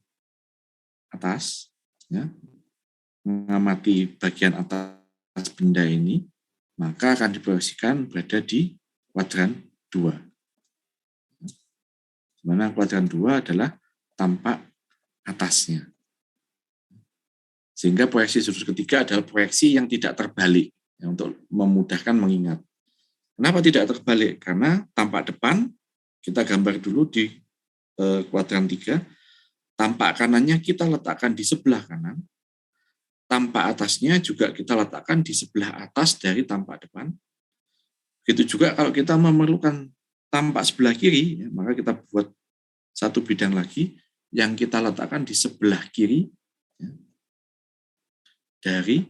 atas, ya, mengamati bagian atas benda ini, maka akan diproyeksikan berada di kuadran 2. Di mana kuadran 2 adalah tampak atasnya. Sehingga proyeksi sudut ketiga adalah proyeksi yang tidak terbalik, ya, untuk memudahkan mengingat. Kenapa tidak terbalik? Karena tampak depan, kita gambar dulu di kuadran 3, tampak kanannya kita letakkan di sebelah kanan, tampak atasnya juga kita letakkan di sebelah atas dari tampak depan. Begitu juga kalau kita memerlukan tampak sebelah kiri, ya, maka kita buat satu bidang lagi yang kita letakkan di sebelah kiri, ya, dari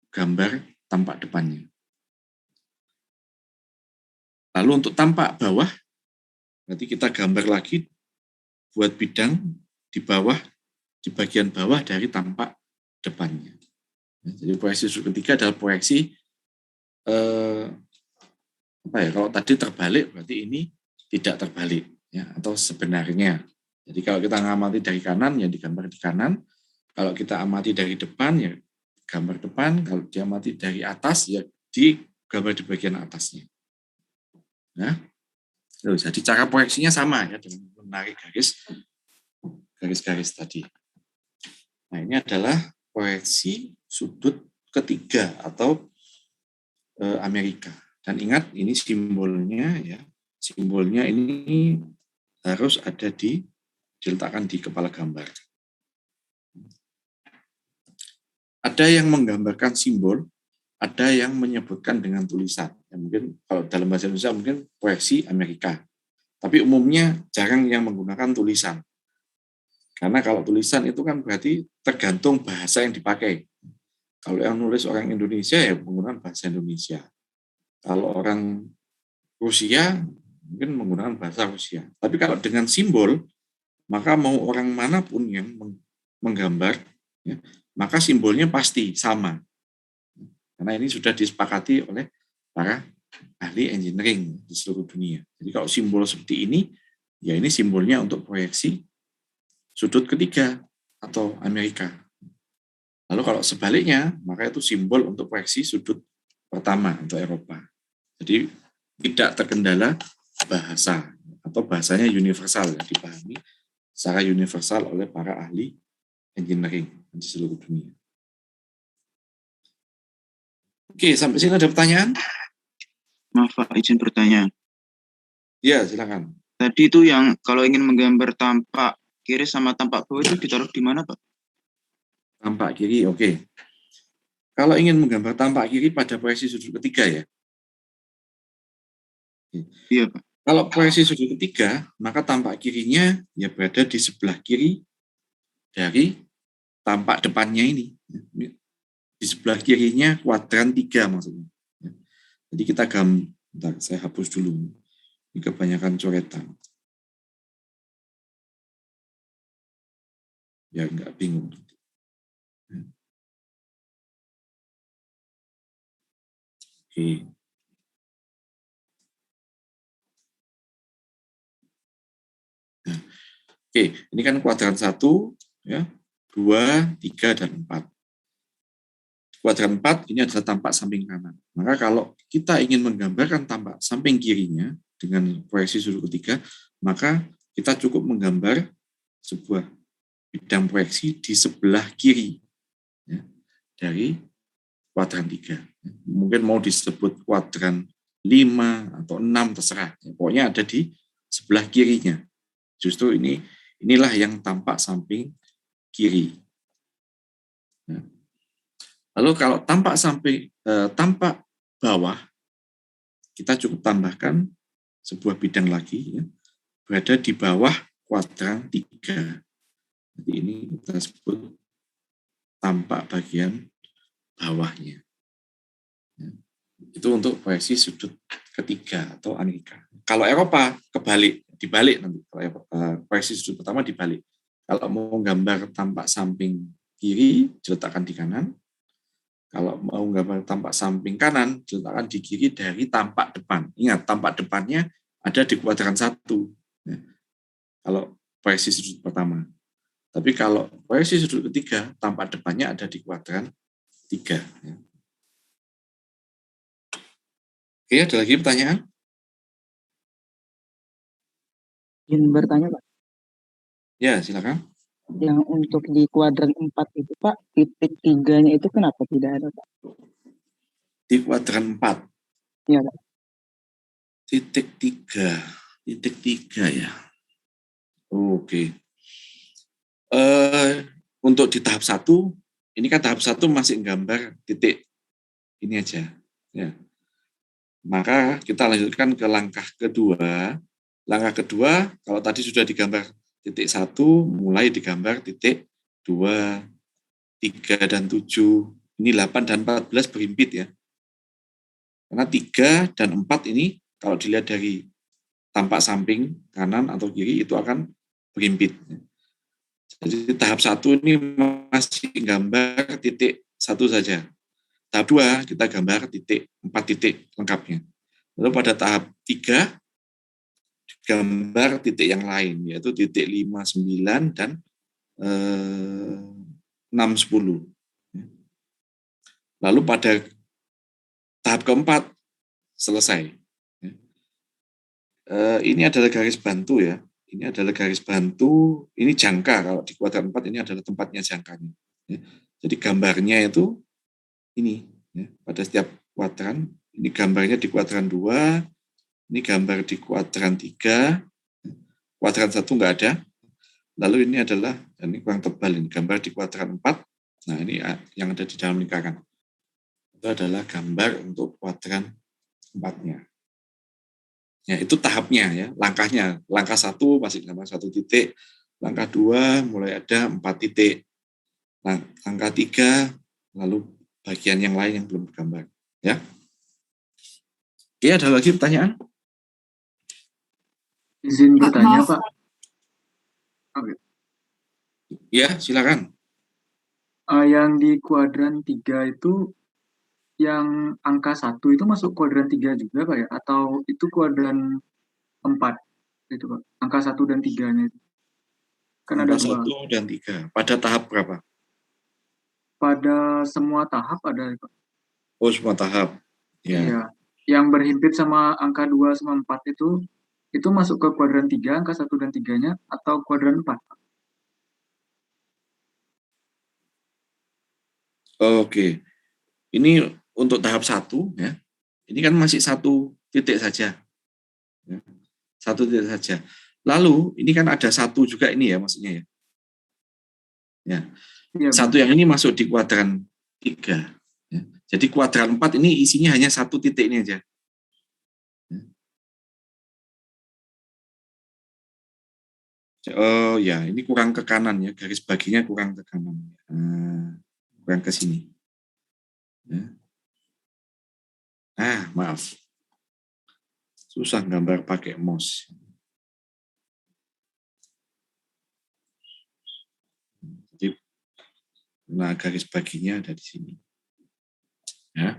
gambar tampak depannya. Lalu untuk tampak bawah, nanti kita gambar lagi buat bidang di bawah, di bagian bawah dari tampak depannya. Jadi proyeksi sudut ketiga adalah proyeksi kalau tadi terbalik berarti ini tidak terbalik, ya, atau sebenarnya. Jadi kalau kita ngamati dari kanan ya digambar di kanan, kalau kita amati dari depan ya gambar depan, kalau diamati dari atas ya digambar di bagian atasnya. Nah, jadi cara proyeksinya sama ya dengan menarik garis-garis tadi. Nah, ini adalah proyeksi sudut ketiga atau Amerika. Dan ingat ini simbolnya ya. Simbolnya ini harus ada diletakkan di kepala gambar. Ada yang menggambarkan simbol, ada yang menyebutkan dengan tulisan. Ya, mungkin kalau dalam bahasa Indonesia mungkin proyeksi Amerika. Tapi umumnya jarang yang menggunakan tulisan. Karena kalau tulisan itu kan berarti tergantung bahasa yang dipakai. Kalau yang nulis orang Indonesia ya menggunakan bahasa Indonesia. Kalau orang Rusia mungkin menggunakan bahasa Rusia. Tapi kalau dengan simbol, maka mau orang manapun yang menggambar, ya, maka simbolnya pasti sama. Karena ini sudah disepakati oleh para ahli engineering di seluruh dunia. Jadi kalau simbol seperti ini, ya ini simbolnya untuk proyeksi sudut ketiga atau Amerika. Lalu kalau sebaliknya, maka itu simbol untuk proyeksi sudut pertama untuk Eropa. Jadi tidak terkendala bahasa atau bahasanya universal, ya, dipahami secara universal oleh para ahli engineering di seluruh dunia. Oke, sampai sini ada pertanyaan? Maaf Pak, izin bertanya. Ya, silakan. Tadi itu yang kalau ingin menggambar tampak kiri sama tampak bawah itu ditaruh di mana Pak? Tampak kiri, oke. Kalau ingin menggambar tampak kiri pada proyeksi sudut ketiga ya. Iya Pak. Kalau proyeksi sudut ketiga, maka tampak kirinya ya berada di sebelah kiri dari tampak depannya ini. di sebelah kirinya kuadran 3 maksudnya. Jadi kita bentar, saya hapus dulu. Ini kebanyakan coretan. Ya nggak bingung. Oke. Nah, oke, ini kan kuadran 1, ya, 2, 3, dan 4. Kuadran 4 ini adalah tampak samping kanan. Maka kalau kita ingin menggambarkan tampak samping kirinya dengan proyeksi sudut ketiga, maka kita cukup menggambar sebuah bidang proyeksi di sebelah kiri, ya, dari kuadran 3. Mungkin mau disebut kuadran 5 atau 6, terserah. Pokoknya ada di sebelah kirinya. Justru inilah yang tampak samping kiri. Lalu kalau tampak bawah, kita cukup tambahkan sebuah bidang lagi, ya, berada di bawah kuadran 3. Jadi ini kita sebut tampak bagian bawahnya. Ya. Itu untuk proyeksi sudut ketiga atau Amerika. Kalau Eropa dibalik nanti. Kalau proyeksi sudut pertama dibalik. Kalau mau gambar tampak samping kiri diletakkan di kanan. Kalau mau gambar tampak samping kanan diletakkan di kiri dari tampak depan. Ingat, tampak depannya ada di kuadran 1. Ya. Kalau proyeksi sudut pertama. Tapi kalau proyeksi sudut ketiga, tampak depannya ada di kuadran 3. Ya. Oke, ada lagi pertanyaan? Ingin bertanya, Pak. Ya, silakan. Yang untuk di kuadran 4 itu, Pak, titik 3-nya itu kenapa tidak ada, Pak? Di kuadran 4. Iya, Pak. Titik 3 ya. Oke. Untuk di tahap 1, ini kan tahap 1 masih gambar titik ini aja. Ya. Maka kita lanjutkan ke langkah kedua. Langkah kedua, kalau tadi sudah digambar titik 1, mulai digambar titik 2, 3, dan 7. Ini 8 dan 14 berhimpit ya. Karena 3 dan 4 ini kalau dilihat dari tampak samping kanan atau kiri itu akan berhimpit. Jadi tahap 1 ini masih gambar titik 1 saja. Tahap 2 kita gambar 4 titik lengkapnya. Lalu pada tahap 3 gambar titik yang lain, yaitu titik 5, 9, dan 6, 10. Lalu pada tahap keempat selesai. Ini adalah garis bantu ya. Ini adalah garis bantu, ini jangka. Kalau di kuadran 4 ini adalah tempatnya jangkanya. Jadi gambarnya itu ini. Pada setiap kuadran, ini gambarnya di kuadran 2, ini gambar di kuadran 3, kuadran 1 nggak ada. Lalu ini adalah, ini kurang tebal, ini gambar di kuadran 4. Nah ini yang ada di dalam lingkaran. Itu adalah gambar untuk kuadran 4-nya. Ya, itu tahapnya ya, langkahnya. Langkah 1 masih gambar 1 titik, langkah 2 mulai ada 4 titik. Langkah 3 lalu bagian yang lain yang belum digambar, ya. Oke, ada lagi pertanyaan? Izin bertanya, Pak. Oke. Ya, silakan. Yang di kuadran 3 itu, yang angka 1 itu masuk kuadran 3 juga, Pak ya? Atau itu kuadran 4? Itu, Pak. Angka 1 dan 3-nya itu. Kan ada Angka 2. 1 dan 3. Pada tahap berapa? Pada semua tahap ada, Pak. Oh, semua tahap. Ya. Iya. Yang berhimpit sama angka 2 sama 4 itu masuk ke kuadran 3, angka 1 dan 3-nya, atau kuadran 4? Oke. Ini untuk tahap 1 ya. Ini kan masih 1 titik saja. Ya. 1 titik saja. Lalu ini kan ada 1 juga ini ya maksudnya ya. Ya. Iya, 1 yang ini masuk di kuadran 3. Ya. Jadi kuadran 4 ini isinya hanya 1 titik ini aja. Oh ya, ini kurang ke kanan ya, garis baginya kurang ke kanan. Kurang ke sini. Ya. Maaf. Susah gambar pakai mouse. Jadi, nah garis baginya ada di sini. Ya.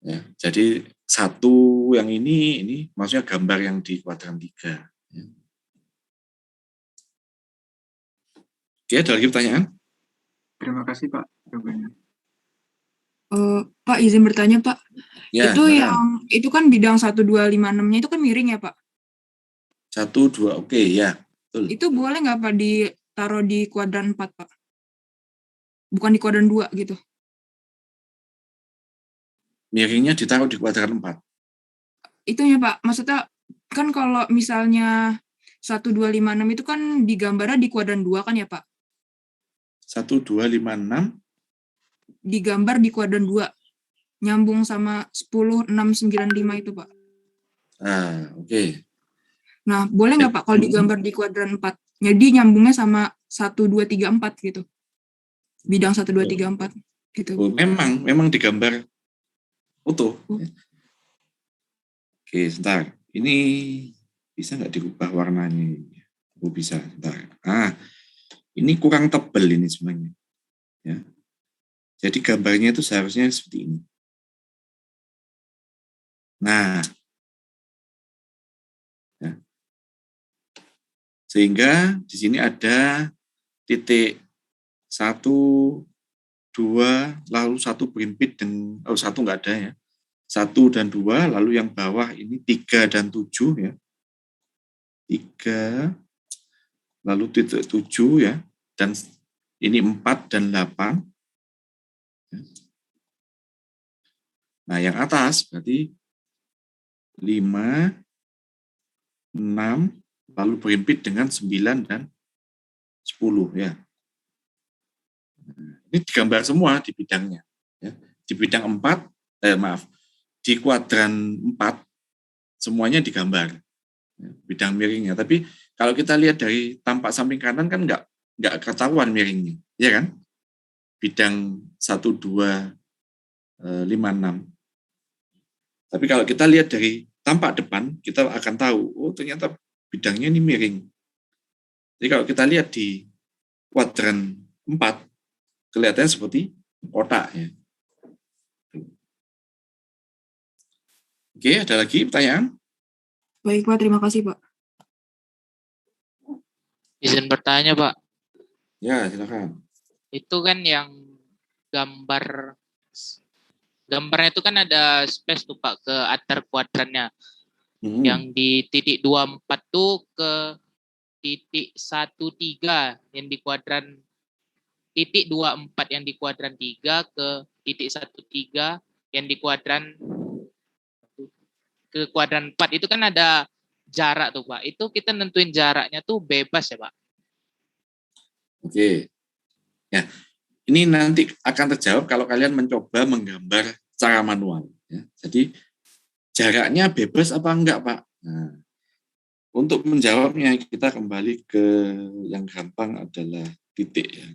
Ya, jadi satu yang ini maksudnya gambar yang di kuadran 3. Ya. Oke, ada lagi pertanyaan? Terima kasih Pak jawabannya. Pak, izin bertanya, Pak. Ya, Itu silakan. itu kan bidang 1, 2, 5, 6-nya itu kan miring ya, Pak? 1, 2, oke, ya. Betul. Itu boleh nggak, Pak, ditaruh di kuadran 4, Pak? Bukan di kuadran 2 gitu. Miringnya ditaruh di kuadran 4. Itunya, Pak. Maksudnya kan kalau misalnya 1, 2, 5, 6 itu kan digambarnya di kuadran 2 kan ya, Pak? 1, 2, 5, 6. Digambar di kuadran 2. Nyambung sama 10, 6, 9, 5 itu, Pak. Oke. Nah, boleh nggak, Pak, kalau digambar di kuadran 4? Jadi nyambungnya sama 1, 2, 3, 4 gitu. Bidang 1, 2, 3, 4 gitu. Oh, memang digambar utuh. Oke, sebentar. Ini bisa nggak dirubah warnanya? Oh, bisa. Sebentar. Ini kurang tebal ini sebenarnya. Ya. Jadi gambarnya itu seharusnya seperti ini. Nah, ya. Sehingga di sini ada titik 1, 2, lalu 1 berhimpit dengan 1 nggak ada ya. 1 dan 2, lalu yang bawah ini 3 dan 7 ya. 3, lalu titik 7 ya, dan ini 4 dan 8. Nah, yang atas berarti 5, 6, lalu berhimpit dengan 9 dan 10 ya. Ini digambar semua di bidangnya. Ya. Di bidang 4, di kuadran 4 semuanya digambar. Ya, bidang miringnya. Tapi kalau kita lihat dari tampak samping kanan kan nggak ketahuan miringnya, ya kan? Bidang 1, 2, 5, 6. Tapi kalau kita lihat dari tampak depan, kita akan tahu, oh ternyata bidangnya ini miring. Jadi kalau kita lihat di kuadran 4, kelihatannya seperti kotak ya. Oke, ada lagi pertanyaan? Baik, Pak. Terima kasih, Pak. Izin bertanya, Pak. Ya, silakan. Itu kan yang gambarnya itu kan ada space tuh, Pak, ke antar kuadrannya. Yang di titik 24 tuh ke titik 13 yang di kuadran titik 24 yang di kuadran 3 ke titik 13 yang di kuadran 4 itu kan ada jarak tuh, Pak. Itu kita nentuin jaraknya tuh bebas ya, Pak? Oke. Ya, ini nanti akan terjawab kalau kalian mencoba menggambar secara manual. Ya. Jadi jaraknya bebas apa enggak, Pak? Nah, untuk menjawabnya kita kembali ke yang gampang adalah titik ya.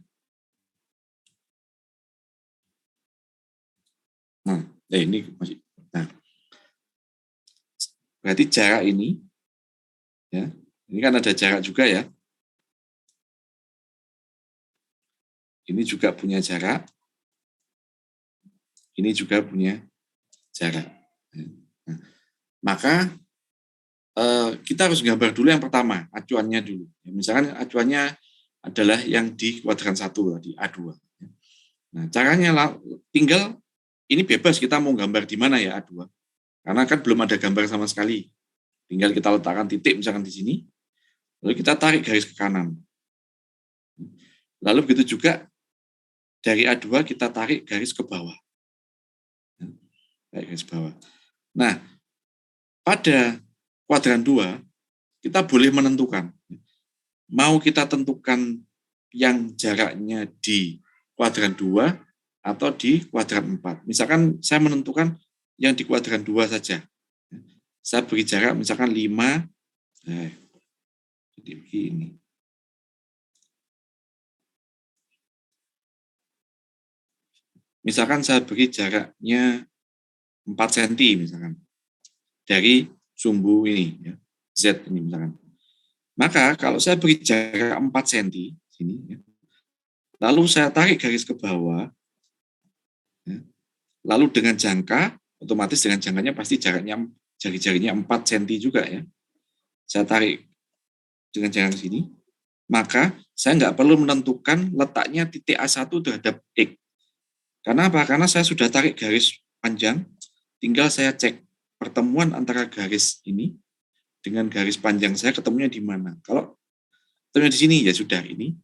Nah, ini masih. Nah, berarti jarak ini, ya, ini kan ada jarak juga ya. Ini juga punya jarak. Ini juga punya jarak. Nah, maka kita harus gambar dulu yang pertama, acuannya dulu. Misalkan acuannya adalah yang di kuadran 1 tadi, A2. Nah, caranya tinggal ini bebas kita mau gambar di mana ya A2. Karena kan belum ada gambar sama sekali. Tinggal kita letakkan titik misalkan di sini, lalu kita tarik garis ke kanan. Lalu begitu juga dari A2 kita tarik garis ke bawah. Tarik garis bawah. Nah, pada kuadran 2, kita boleh menentukan. Mau kita tentukan yang jaraknya di kuadran 2 atau di kuadran 4. Misalkan saya menentukan yang di kuadran 2 saja. Saya beri jarak misalkan 5, jadi begini. misalkan saya beri jaraknya 4 cm misalkan dari sumbu ini, ya, Z ini misalkan. Maka kalau saya beri jarak 4 cm sini, ya, lalu saya tarik garis ke bawah, ya, lalu dengan jangka, otomatis dengan jangkanya pasti jaraknya jari-jarinya 4 cm juga ya. Saya tarik dengan jangka sini, maka saya nggak perlu menentukan letaknya titik A1 terhadap X. Karena apa? Karena saya sudah tarik garis panjang, tinggal saya cek pertemuan antara garis ini dengan garis panjang saya ketemunya di mana. Kalau ketemunya di sini, ya sudah ini.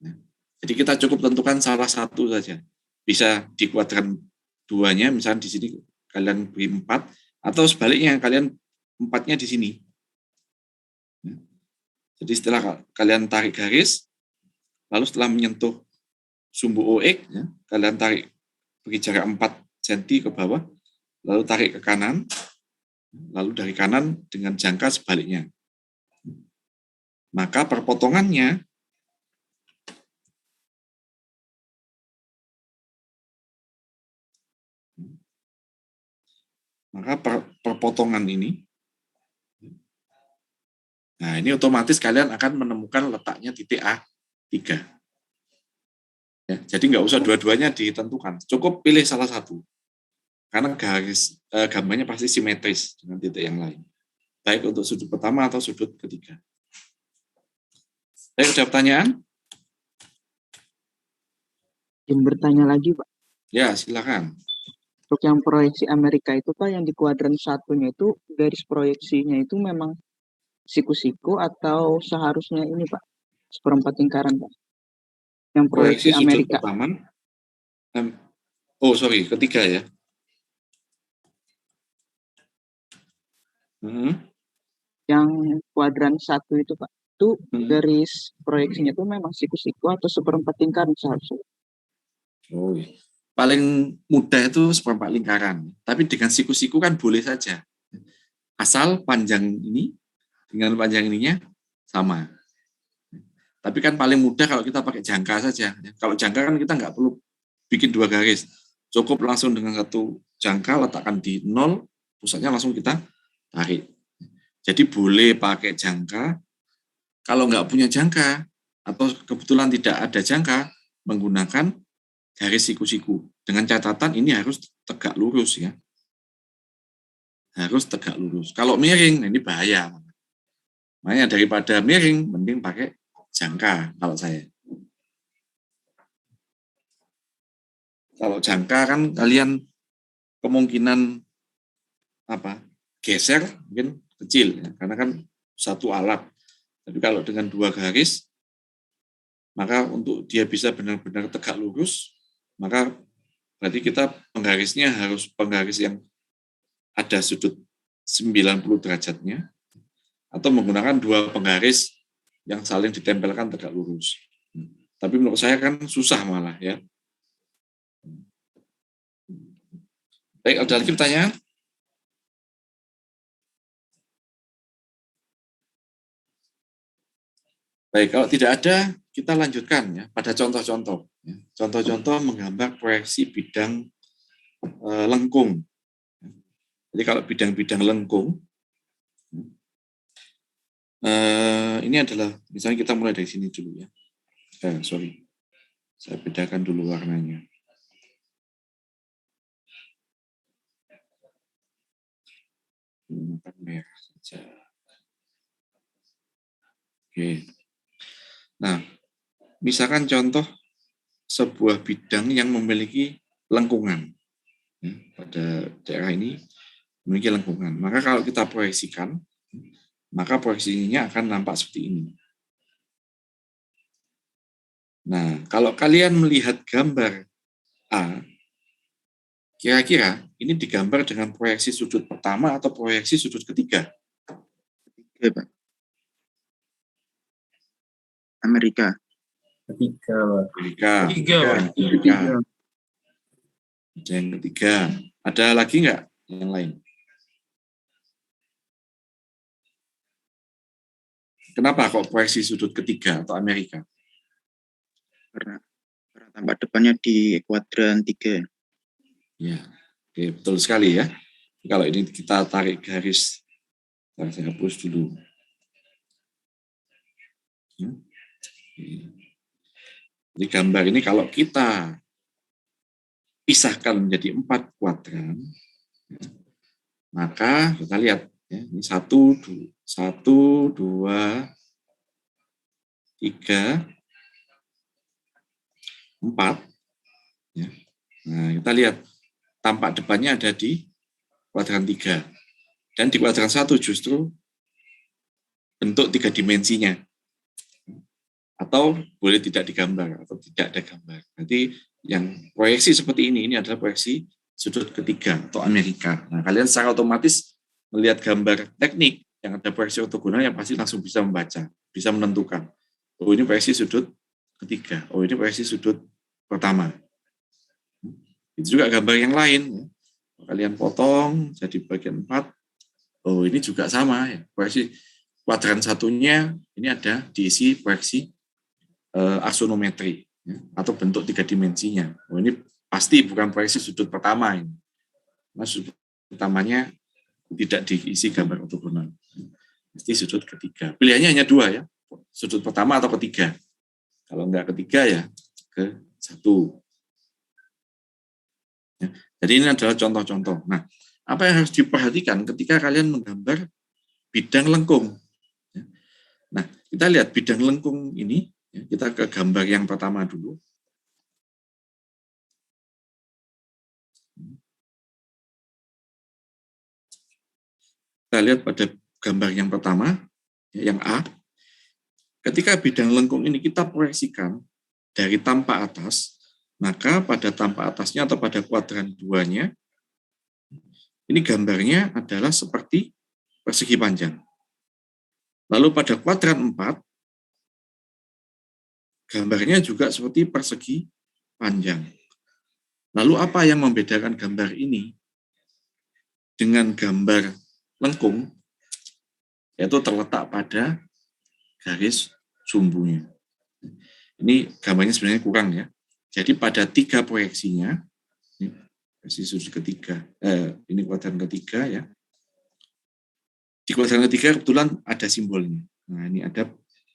Nah, jadi kita cukup tentukan salah satu saja. Bisa di kuadran 2-nya, misalnya di sini kalian beri 4, atau sebaliknya kalian 4-nya di sini. Jadi setelah kalian tarik garis, lalu setelah menyentuh sumbu OX, ya, kalian tarik beri jarak 4 cm ke bawah, lalu tarik ke kanan, lalu dari kanan dengan jangka sebaliknya. Maka perpotongannya perpotongan ini, nah ini otomatis kalian akan menemukan letaknya titik A3. Ya, jadi nggak usah dua-duanya ditentukan, cukup pilih salah satu. Karena garis gambarnya pasti simetris dengan titik yang lain. Baik untuk sudut pertama atau sudut ketiga. Baik, ada pertanyaan? Ingin bertanya lagi, Pak. Ya, silakan. Untuk yang proyeksi Amerika itu, Pak, yang di kuadran satunya itu, garis proyeksinya itu memang siku-siku atau seharusnya ini, Pak, seperempat lingkaran, Pak? Yang proyeksi Proyeksi sudut Amerika. pertama, ketiga ya. Yang kuadran 1 itu, Pak, itu garis proyeksinya itu memang siku-siku atau seperempat lingkaran seharusnya? Oh, paling mudah itu seperempat lingkaran. Tapi dengan siku-siku kan boleh saja. Asal panjang ini dengan panjang ininya sama. Tapi kan paling mudah kalau kita pakai jangka saja. Kalau jangka kan kita nggak perlu bikin dua garis. Cukup langsung dengan satu jangka letakkan di 0, pusatnya langsung kita tarik. Jadi boleh pakai jangka. Kalau nggak punya jangka atau kebetulan tidak ada jangka, menggunakan garis siku-siku. Dengan catatan ini harus tegak lurus ya. Harus tegak lurus. Kalau miring, ini bahaya. Makanya daripada miring, mending pakai jangka kalau saya. Kalau jangka kan kalian kemungkinan geser mungkin kecil ya, karena kan satu alat. Tapi kalau dengan dua garis, maka untuk dia bisa benar-benar tegak lurus, maka berarti kita penggarisnya harus penggaris yang ada sudut 90 derajatnya, atau menggunakan dua penggaris yang saling ditempelkan tegak lurus. Tapi menurut saya kan susah malah ya. Baik, ada lagi pertanyaan? Baik, kalau tidak ada, kita lanjutkan ya pada contoh-contoh. Contoh-contoh menggambar proyeksi bidang lengkung. Jadi kalau bidang-bidang lengkung, ini adalah, misalnya kita mulai dari sini dulu ya. Saya bedakan dulu warnanya. Menggunakan merah saja. Oke. Nah, misalkan contoh sebuah bidang yang memiliki lengkungan. Ya, pada daerah ini memiliki lengkungan. Maka kalau kita proyeksikan, maka proyeksinya akan nampak seperti ini. Nah, kalau kalian melihat gambar A, kira-kira ini digambar dengan proyeksi sudut pertama atau proyeksi sudut ketiga? Ketiga, Pak. Amerika. Ketiga. Yang ketiga. Ada lagi nggak yang lain? Kenapa kok proyeksi sudut ketiga atau Amerika? Karena tampak depannya di kuadran 3. Ya, oke, betul sekali ya. Kalau ini kita tarik garis, saya hapus dulu. Jadi gambar ini kalau kita pisahkan menjadi 4 kuadran, maka kita lihat ya, ini 1, 2, 3, 4. Ya. Nah, kita lihat tampak depannya ada di kuadran 3. Dan di kuadran 1 justru bentuk 3 dimensinya. Atau boleh tidak digambar, atau tidak ada gambar. Nanti yang proyeksi seperti ini adalah proyeksi sudut ketiga atau Amerika. Nah, kalian secara otomatis melihat gambar teknik yang ada proyeksi ortogonal yang pasti langsung bisa membaca, bisa menentukan. Oh, ini proyeksi sudut ketiga. Oh, ini proyeksi sudut pertama. Itu juga gambar yang lain. Kalian potong jadi bagian 4. Oh, ini juga sama. Ya. Proyeksi kuadran satunya ini ada diisi proyeksi aksonometri ya, atau bentuk 3 dimensinya. Oh, ini pasti bukan proyeksi sudut pertama ini. Nah, sudut pertamanya tidak diisi gambar ortogonal. Pasti sudut ketiga. Pilihannya hanya 2 ya. Sudut pertama atau ketiga. Kalau enggak ketiga ya ke 1. Ya, jadi ini adalah contoh-contoh. Nah, apa yang harus diperhatikan ketika kalian menggambar bidang lengkung? Ya. Nah, kita lihat bidang lengkung ini. Kita ke gambar yang pertama dulu. Kita lihat pada gambar yang pertama, yang A. Ketika bidang lengkung ini kita proyeksikan dari tampak atas, maka pada tampak atasnya atau pada kuadran 2-nya, ini gambarnya adalah seperti persegi panjang. Lalu pada kuadran 4, gambarnya juga seperti persegi panjang. Lalu apa yang membedakan gambar ini dengan gambar lengkung? Yaitu terletak pada garis sumbunya. Ini gambarnya sebenarnya kurang ya. Jadi pada 3 proyeksinya, ini sudut ketiga, ini kuadran ketiga ya. Di kuadran ketiga kebetulan ada simbolnya. Nah, ini ada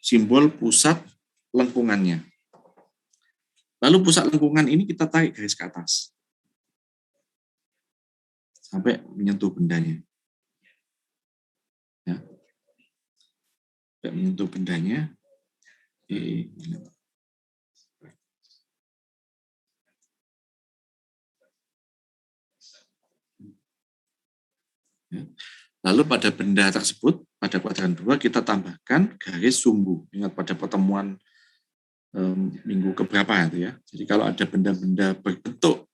simbol pusat lengkungannya. Lalu pusat lengkungan ini kita tarik garis ke atas. Sampai menyentuh bendanya. Ya. Sampai menyentuh bendanya. Ya. Lalu pada benda tersebut, pada kuadran 2 kita tambahkan garis sumbu. Ingat pada pertemuan minggu keberapa itu ya. Jadi kalau ada benda-benda berbentuk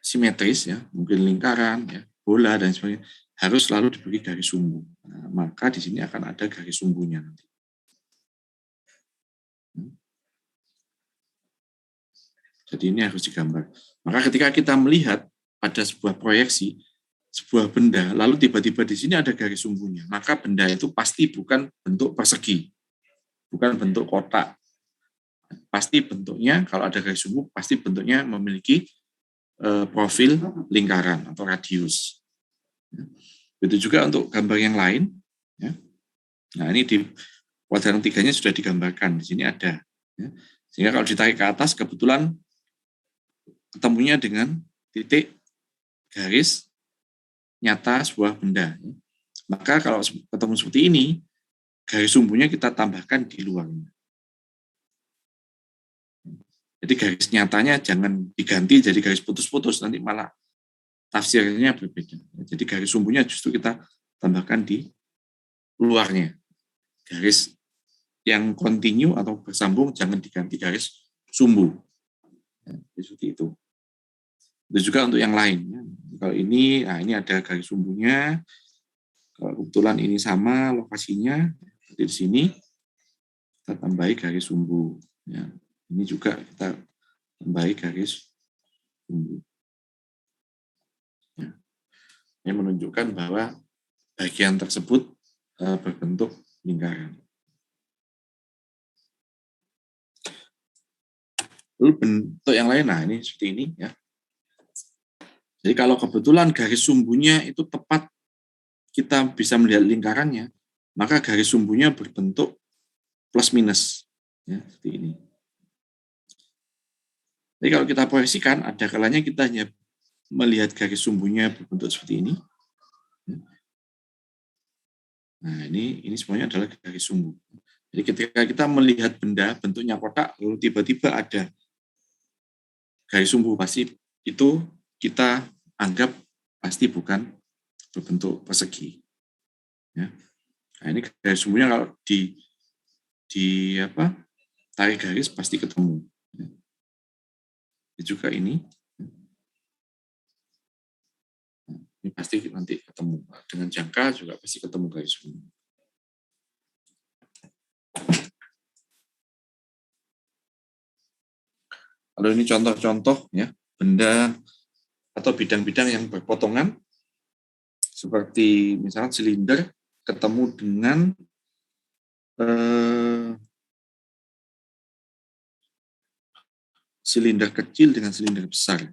simetris ya, mungkin lingkaran, ya, bola dan sebagainya, harus selalu diberi garis sumbu. Nah, maka di sini akan ada garis sumbunya nanti. Jadi ini harus digambar. Maka ketika kita melihat pada sebuah proyeksi, sebuah benda, lalu tiba-tiba di sini ada garis sumbunya, maka benda itu pasti bukan bentuk persegi, bukan bentuk kotak. Pasti bentuknya, kalau ada garis sumbu, pasti bentuknya memiliki profil lingkaran atau radius. Begitu juga untuk gambar yang lain. Ya. Nah, ini di kuadran 3-nya sudah digambarkan. Di sini ada. Ya. Sehingga kalau ditarik ke atas, kebetulan ketemunya dengan titik garis nyata sebuah benda. Maka kalau ketemu seperti ini, garis sumbunya kita tambahkan di luarnya. Jadi garis nyatanya jangan diganti jadi garis putus-putus, nanti malah tafsirnya berbeda. Jadi garis sumbunya justru kita tambahkan di luarnya. Garis yang kontinu atau bersambung jangan diganti garis sumbu. Ya, seperti itu. Itu juga untuk yang lain. Ya. Kalau ini, nah ini ada garis sumbunya. Kalau kebetulan ini sama lokasinya, di sini kita tambahi garis sumbu. Ya. Ini juga kita tambahi garis sumbu. Ya. Ini menunjukkan bahwa bagian tersebut berbentuk lingkaran. Lalu bentuk yang lain, nah ini seperti ini ya. Jadi kalau kebetulan garis sumbunya itu tepat, kita bisa melihat lingkarannya, maka garis sumbunya berbentuk plus minus, ya, seperti ini. Jadi kalau kita proyeksikan, ada kalanya kita hanya melihat garis sumbunya berbentuk seperti ini. Nah ini semuanya adalah garis sumbu. Jadi ketika kita melihat benda bentuknya kotak, lalu tiba-tiba ada garis sumbu, pasti itu kita anggap pasti bukan berbentuk persegi. Ya. Nah, ini garis sumbunya kalau tarik garis pasti ketemu. Ya. Juga ini pasti nanti ketemu. Dengan jangka juga pasti ketemu garis sumbu. Lalu ini contoh-contoh ya, benda atau bidang-bidang yang berpotongan, seperti misalnya silinder ketemu dengan silinder kecil dengan silinder besar.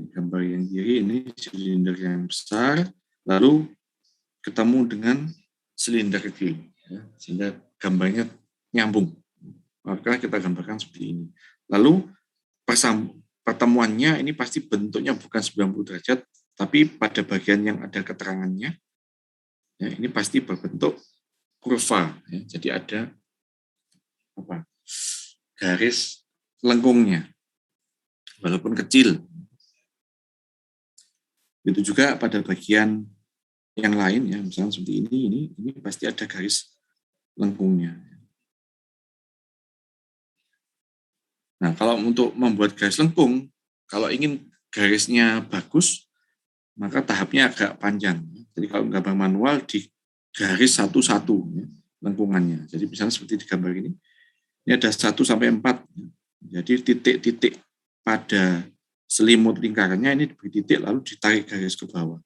Gambar yang kiri ini silinder yang besar, lalu ketemu dengan silinder kecil, ya, sehingga gambarnya nyambung. Maka kita gambarkan seperti ini. Lalu pertemuannya ini pasti bentuknya bukan 90 derajat, tapi pada bagian yang ada keterangannya, ya, ini pasti berbentuk kurva. Ya, jadi ada garis lengkungnya, walaupun kecil. Itu juga pada bagian yang lain, ya, misalnya seperti ini pasti ada garis lengkungnya. Nah, kalau untuk membuat garis lengkung, kalau ingin garisnya bagus, maka tahapnya agak panjang. Jadi kalau gambar manual di garis satu-satu, ya, lengkungannya. Jadi misalnya seperti di gambar ini ada 1 sampai 4. Jadi titik-titik pada selimut lingkarannya ini diberi titik lalu ditarik garis ke bawah.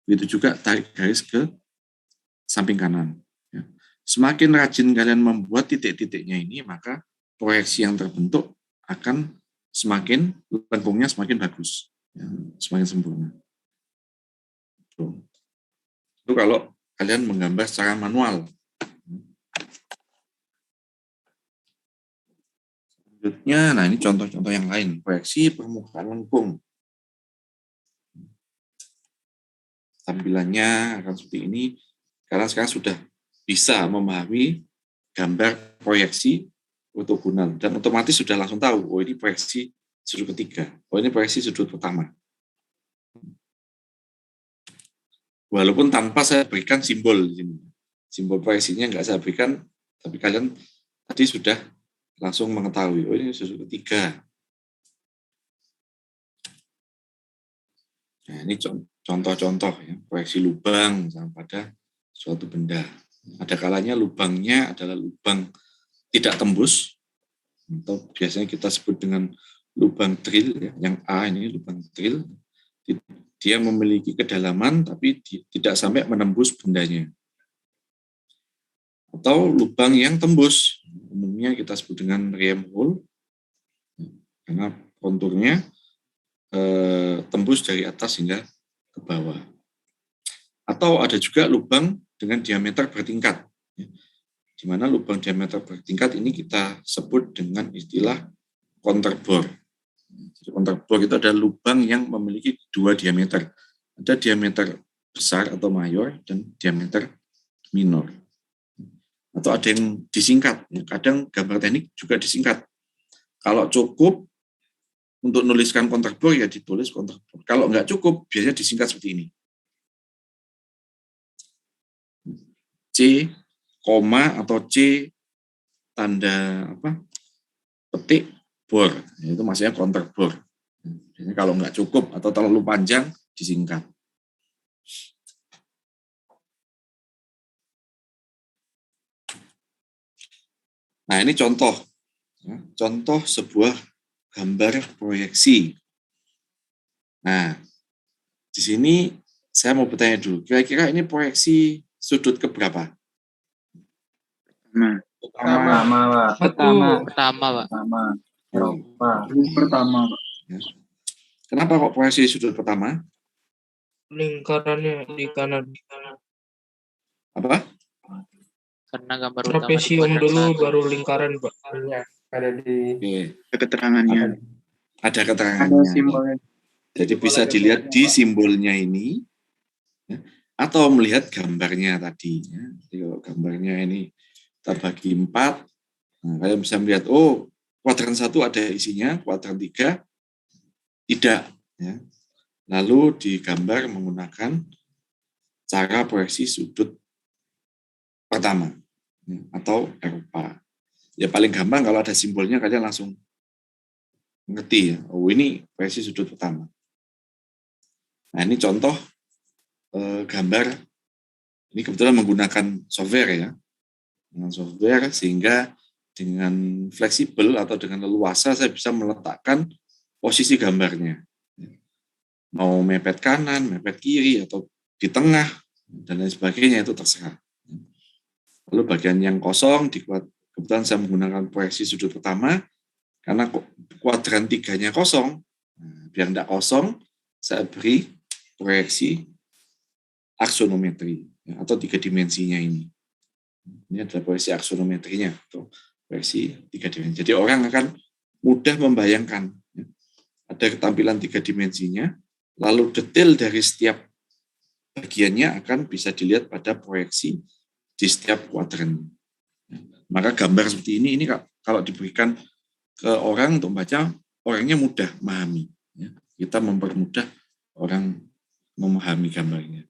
Begitu juga tarik garis ke samping kanan. Ya. Semakin rajin kalian membuat titik-titiknya ini, maka proyeksi yang terbentuk akan semakin lengkungnya semakin bagus, ya, semakin sempurna. Itu kalau kalian menggambar secara manual. Selanjutnya, nah ini contoh-contoh yang lain, proyeksi permukaan lengkung. Tampilannya akan seperti ini, karena sekarang sudah bisa memahami gambar proyeksi ortogonal, dan otomatis sudah langsung tahu, oh ini proyeksi sudut ketiga, oh ini proyeksi sudut pertama. Walaupun tanpa saya berikan simbol di sini. Simbol proyeksinya nggak saya berikan, tapi kalian tadi sudah langsung mengetahui, oh ini sudut ketiga. Nah, ini contoh-contoh ya, proyeksi lubang misalnya pada suatu benda. Ada kalanya lubangnya adalah lubang tidak tembus, atau biasanya kita sebut dengan lubang drill, ya. Yang A ini lubang drill, dia memiliki kedalaman tapi tidak sampai menembus bendanya. Atau lubang yang tembus, umumnya kita sebut dengan ram hole, karena konturnya tembus dari atas hingga ke bawah. Atau ada juga lubang dengan diameter bertingkat, di mana lubang diameter bertingkat ini kita sebut dengan istilah counterbore. Jadi counterbore itu adalah lubang yang memiliki 2 diameter. Ada diameter besar atau mayor dan diameter minor. Atau ada yang disingkat. Kadang gambar teknik juga disingkat. Kalau cukup untuk nuliskan counterbore ya ditulis counterbore. Kalau nggak cukup biasanya disingkat seperti ini. C, koma atau C tanda petik bor, itu maksudnya counterbore. Jadi kalau nggak cukup atau terlalu panjang disingkat. Nah ini contoh sebuah gambar proyeksi. Nah di sini saya mau bertanya dulu, kira-kira ini proyeksi sudut keberapa? Pertama, Pak. Pertama, Pak. Sudut pertama, Pak. Kenapa kok proyeksi sudut pertama? Lingkarannya di kanan. Apa? Karena gambar utama di Trapesium kuadran dulu, 1. baru lingkaran, Pak. Ada di Oke, keterangannya. ada Ada keterangannya. simbolnya. Jadi bisa dilihat di simbolnya ini, ya, atau melihat gambarnya tadi. Ya. Jadi kalau gambarnya ini terbagi 4, nah, kalian bisa melihat, oh kuadran 1 ada isinya, kuadran 3 tidak. Ya. Lalu digambar menggunakan cara proyeksi sudut pertama, ya, atau RUPA. Ya paling gampang kalau ada simbolnya kalian langsung ngerti ya, oh ini proyeksi sudut pertama. Nah ini contoh gambar, ini kebetulan menggunakan software ya, dengan software sehingga dengan fleksibel atau dengan leluasa saya bisa meletakkan posisi gambarnya. Mau mepet kanan, mepet kiri, atau di tengah, dan lain sebagainya itu terserah. Lalu bagian yang kosong, kebetulan saya menggunakan proyeksi sudut pertama, karena kuadran 3-nya kosong, biar tidak kosong, saya beri proyeksi aksonometri, ya, atau 3 dimensinya ini. Ini adalah proyeksi aksonometrinya, atau proyeksi 3 dimensi. Jadi orang akan mudah membayangkan, ya, ada ketampilan 3 dimensinya, lalu detail dari setiap bagiannya akan bisa dilihat pada proyeksi di setiap kuadran. Maka gambar seperti ini kalau diberikan ke orang untuk membaca, orangnya mudah memahami. Ya. Kita mempermudah orang memahami gambarnya.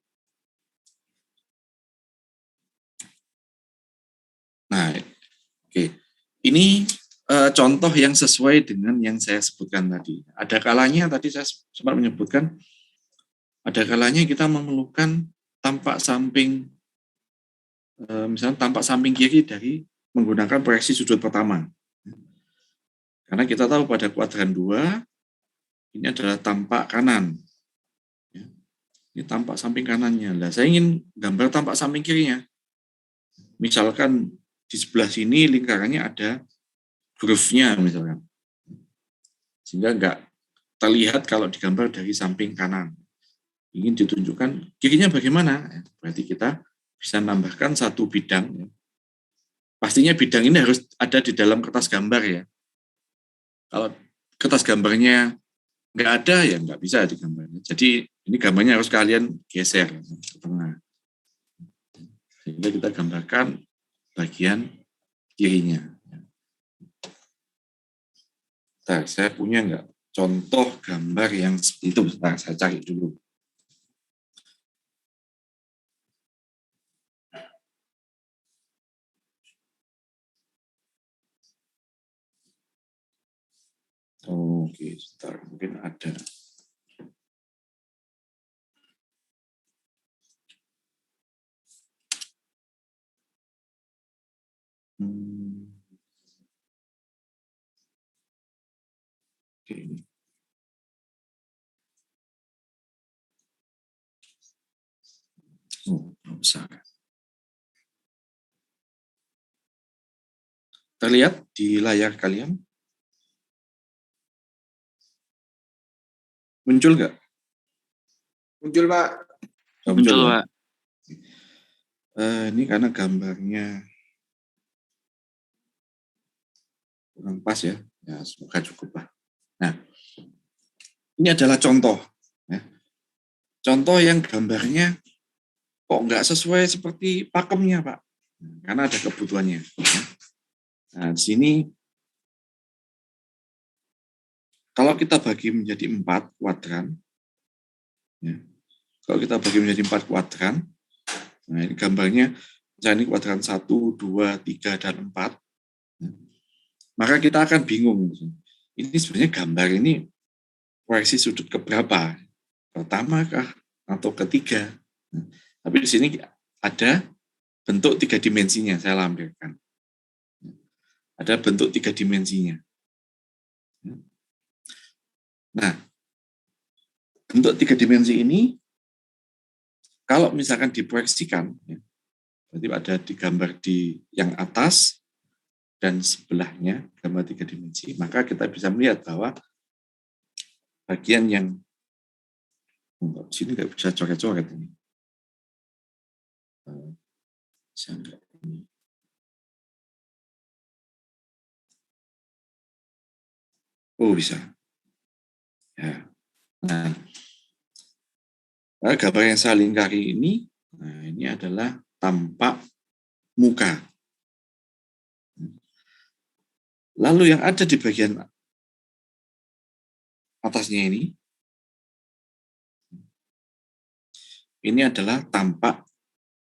Nah, oke. Ini contoh yang sesuai dengan yang saya sebutkan tadi. Ada kalanya tadi saya sempat menyebutkan, ada kalanya kita memerlukan tampak samping, misalnya tampak samping kiri dari menggunakan proyeksi sudut pertama. Karena kita tahu pada kuadran 2, ini adalah tampak kanan. Ini tampak samping kanannya. Nah, saya ingin gambar tampak samping kirinya. Misalkan di sebelah sini lingkarannya ada groove-nya misalkan. Sehingga nggak terlihat kalau digambar dari samping kanan. Ingin ditunjukkan kirinya bagaimana? Berarti kita bisa nambahkan satu bidang. Pastinya bidang ini harus ada di dalam kertas gambar ya. Kalau kertas gambarnya nggak ada, ya nggak bisa digambarnya. Jadi ini gambarnya harus kalian geser ke tengah. Sehingga kita gambarkan bagian kirinya. Nah, saya punya nggak contoh gambar yang seperti itu? Nah, saya cari dulu. Oke, sebentar, mungkin ada. Oke, ini. Oh, besar. Terlihat di layar kalian? Muncul nggak? muncul, Pak. Oh, Muncul, ya? Pak. Ini karena gambarnya kurang pas ya. Ya, semoga cukup lah. Nah, ini adalah contoh. Ya. Contoh yang gambarnya kok nggak sesuai seperti pakemnya, Pak. Karena ada kebutuhannya. Ya. Nah, di sini kalau kita bagi menjadi 4 kuadran, ya, kalau kita bagi menjadi 4 kuadran, nah ini gambarnya, misalnya ini kuadran 1, 2, 3, dan 4, ya, maka kita akan bingung. Ini sebenarnya gambar ini proyeksi sudut keberapa? Pertama kah? Atau ketiga? Nah, tapi di sini ada bentuk 3 dimensinya, saya lampirkan. Ada bentuk 3 dimensinya. Nah, bentuk 3 dimensi ini, kalau misalkan diproyeksikan, ya, berarti ada digambar di yang atas, dan sebelahnya, gambar 3 dimensi, maka kita bisa melihat bahwa bagian yang sini nggak bisa coret-coret ini. Bisa nggak ini? Oh, bisa. Ya. Nah, gambar yang saya lingkari ini, nah ini adalah tampak muka. Lalu yang ada di bagian atasnya ini adalah tampak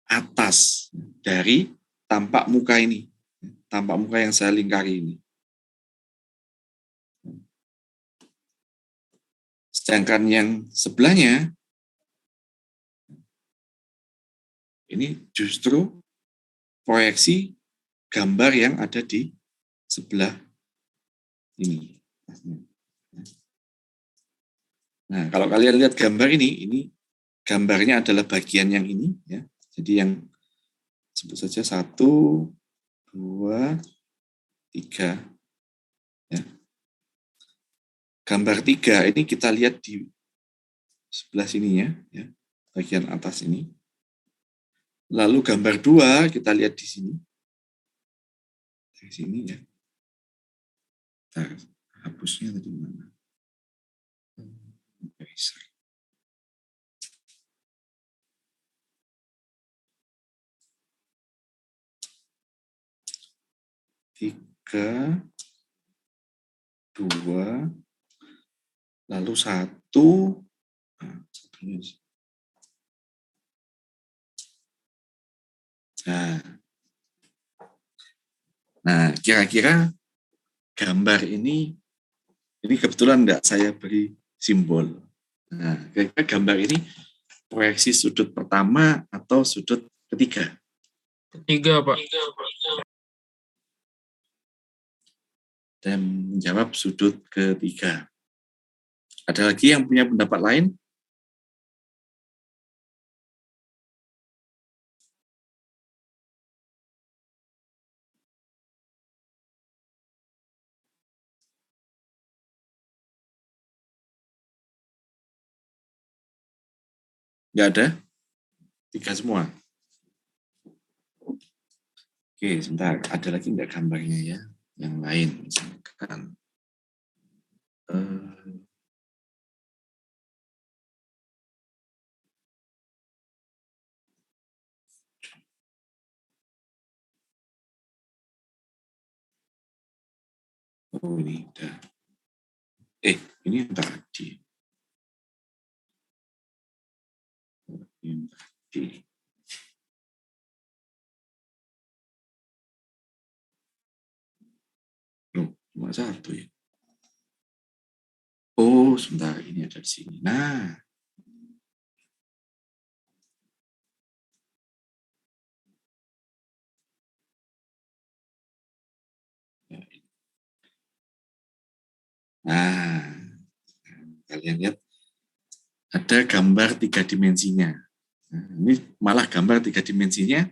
atas dari tampak muka ini. Tampak muka yang saya lingkari ini. Sedangkan yang sebelahnya, ini justru proyeksi gambar yang ada di sebelah ini. Nah, kalau kalian lihat gambar ini gambarnya adalah bagian yang ini, ya. Jadi yang sebut saja 1, 2, 3. Ya. Gambar 3 ini kita lihat di sebelah sininya, ya, bagian atas ini. Lalu gambar 2 kita lihat di sini. Di sini ya. Nah, hapusnya tadi mana? Bisa. Tiga, 2, lalu 1. Nah, kira-kira gambar ini kebetulan enggak saya beri simbol. Nah, kira-kira gambar ini proyeksi sudut pertama atau sudut ketiga? Ketiga, Pak. Dan menjawab sudut ketiga. Ada lagi yang punya pendapat lain? Nggak ada? 3 semua? Oke, sebentar. Ada lagi nggak gambarnya ya? Yang lain, misalkan. Oh, ini udah. Ini yang tadi. Yang tadi. Loh, cuma 1 ya? Oh, sebentar. Ini ada di sini. Nah. Nah, kalian lihat ada gambar 3 dimensinya. Nah, ini malah gambar 3 dimensinya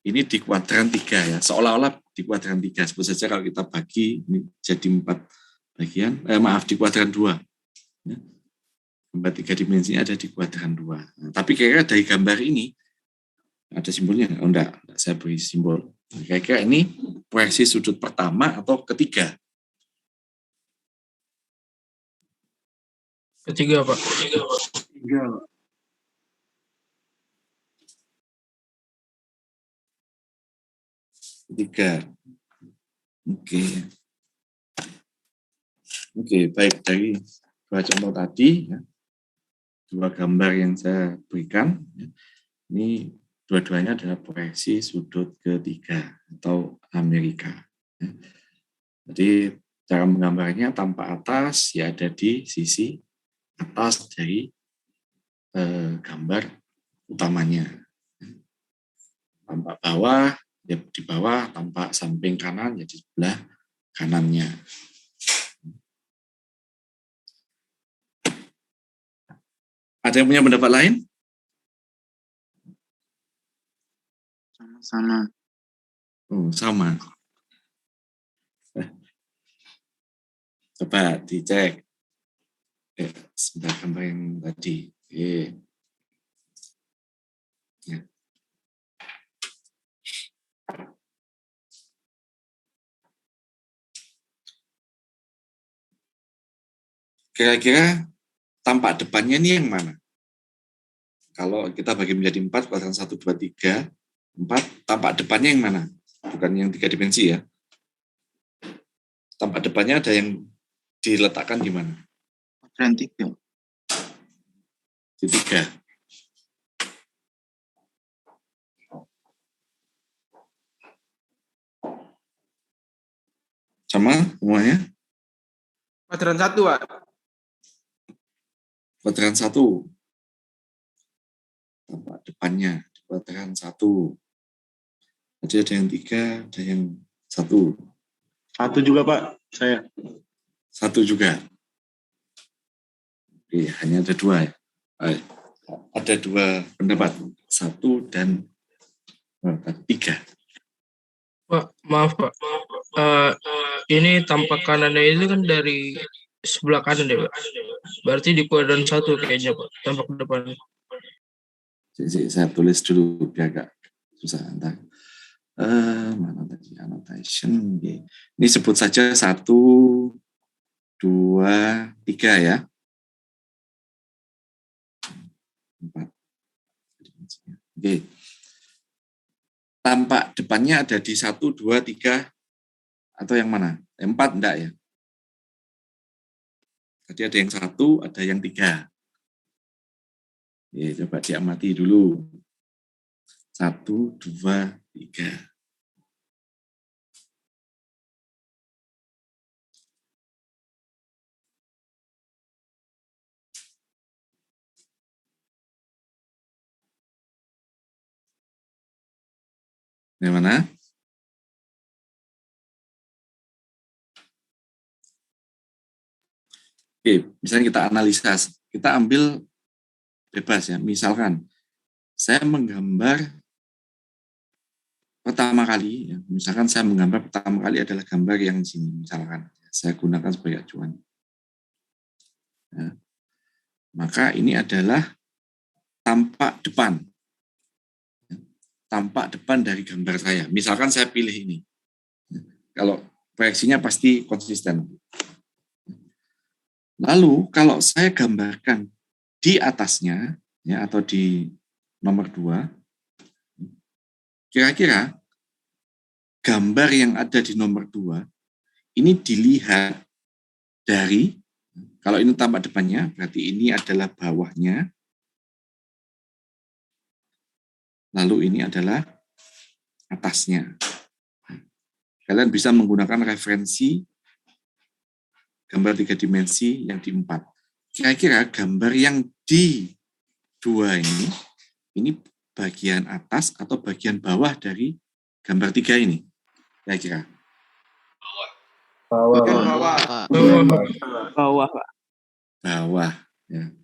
ini di kuadran 3 ya, seolah-olah di kuadran 3. Sebut saja kalau kita bagi ini jadi 4 bagian, di kuadran 2. Ya. Gambar 3 dimensinya ada di kuadran 2. Nah, tapi kira-kira dari gambar ini ada simbolnya? Oh, enggak saya beri simbol. Nah, kira-kira ini proyeksi sudut pertama atau ketiga? Ketiga, Pak. Ketiga, Pak. Ketiga. Oke, baik. Dari 2 contoh tadi, ya, 2 gambar yang saya berikan, ya, ini dua-duanya adalah proyeksi sudut ketiga atau Amerika. Ya. Jadi cara menggambarnya tampak atas ya ada di sisi atas dari gambar utamanya. Tampak bawah ya di bawah, tampak samping kanan ya di sebelah kanannya. Ada yang punya pendapat lain? Sama-sama. Oh, sama. Coba dicek. Sebentar, gambar yang tadi. Oke. Ya. Kira-kira tampak depannya ini yang mana? Kalau kita bagi menjadi 4, kuadran 1, 2, 3, 4, tampak depannya yang mana? Bukan yang 3 dimensi ya. Tampak depannya ada yang diletakkan di mana? Kuadran 3. Di 3. Sama semuanya? Kuadran 1, Pak. Kuadran 1. Tampak depannya di kuadran 1. Jadi ada yang 3, ada yang 1. 1 juga, Pak. Saya. 1 juga. Oke, hanya ada 2 ya. Ada 2 pendapat. 1 dan 3. Pak, maaf Pak. Ini tampak kanannya itu kan dari sebelah kanan ya Pak. Berarti di kuadran 1 kayaknya Pak, tampak depan. Saya tulis dulu biar agak susah. Entar. Mana tadi annotation? Ini sebut saja 1, 2, 3 ya. 4. Oke. Tampak depannya ada di 1, 2, 3 atau yang mana? 4 enggak ya? Tadi ada yang 1, ada yang 3. Coba diamati dulu. 1, 2, 3. Yang mana? Oke, misalnya kita analisa, kita ambil bebas ya. Misalkan saya menggambar pertama kali, ya, misalkan saya menggambar pertama kali adalah gambar yang di sini, misalkan saya gunakan sebagai acuan. Ya. Maka ini adalah tampak depan. Tampak depan dari gambar saya. Misalkan saya pilih ini. Kalau proyeksinya pasti konsisten. Lalu kalau saya gambarkan di atasnya, ya, atau di nomor 2, kira-kira gambar yang ada di nomor 2 ini dilihat dari, kalau ini tampak depannya, berarti ini adalah bawahnya, lalu ini adalah atasnya. Kalian bisa menggunakan referensi gambar 3 dimensi yang di 4. Kira-kira gambar yang di 2 ini bagian atas atau bagian bawah dari gambar 3 ini? Kira-kira. Bawah. Bawah, Pak. Bawah. Ya.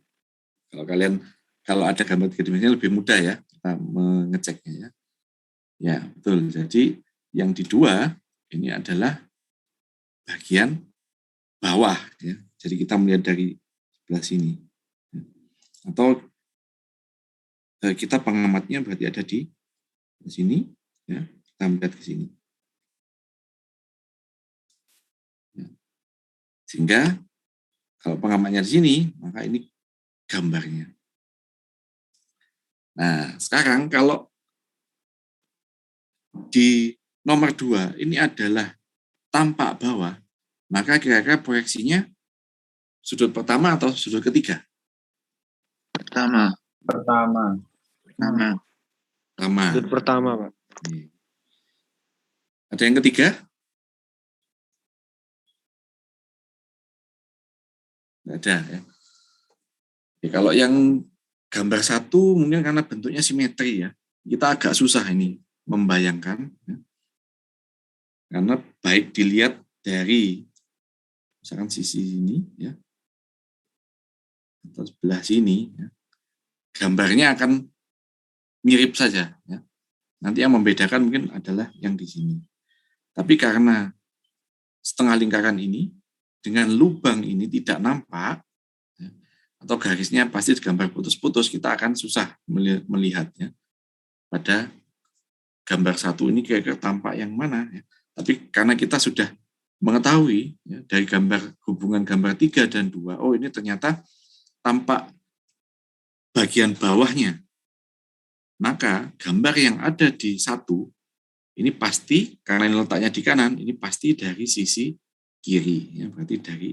Kalau ada gambar 3 dimensi lebih mudah ya kita mengeceknya ya. Ya, betul. Jadi yang di 2 ini adalah bagian bawah ya. Jadi kita melihat dari sebelah sini. Atau kita pengamatnya berarti ada di sini ya. Kita melihat ke sini. Ya. Sehingga kalau pengamatnya di sini, maka ini gambarnya. Nah, sekarang kalau di nomor 2 ini adalah tampak bawah, maka kira-kira proyeksinya sudut pertama atau sudut ketiga? Pertama. Sudut pertama, Pak. Ada yang ketiga? Tidak ada ya. Kalau yang gambar 1 mungkin karena bentuknya simetri ya, kita agak susah ini membayangkan ya. Karena baik dilihat dari misalkan sisi ini ya atau sebelah sini ya, gambarnya akan mirip saja ya. Nanti yang membedakan mungkin adalah yang di sini. Tapi karena setengah lingkaran ini dengan lubang ini tidak nampak, atau garisnya pasti digambar putus-putus, kita akan susah melihatnya. Pada gambar 1 ini kira-kira tampak yang mana. Ya. Tapi karena kita sudah mengetahui ya, dari hubungan gambar 3 dan 2, oh ini ternyata tampak bagian bawahnya. Maka gambar yang ada di 1, ini pasti, karena ini letaknya di kanan, ini pasti dari sisi kiri. Ya, berarti dari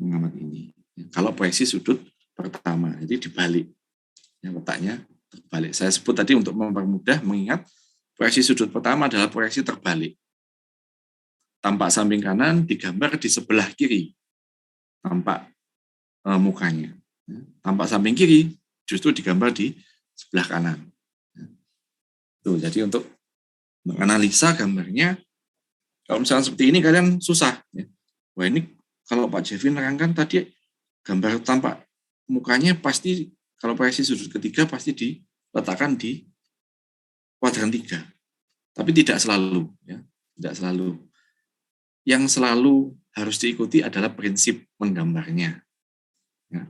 mengamat ini. Kalau proyeksi sudut pertama, jadi dibalik. Yang letaknya terbalik. Saya sebut tadi untuk mempermudah mengingat proyeksi sudut pertama adalah proyeksi terbalik. Tampak samping kanan digambar di sebelah kiri. Tampak mukanya. Tampak samping kiri justru digambar di sebelah kanan. Tuh, jadi untuk menganalisa gambarnya, kalau misalnya seperti ini kalian susah. Ya. Wah ini kalau Pak Jeffy nerangkan tadi gambar tampak mukanya pasti kalau proyeksi sudut ketiga pasti diletakkan di kuadran 3. Tapi tidak selalu. Ya. Tidak selalu. Yang selalu harus diikuti adalah prinsip menggambarnya. Ya.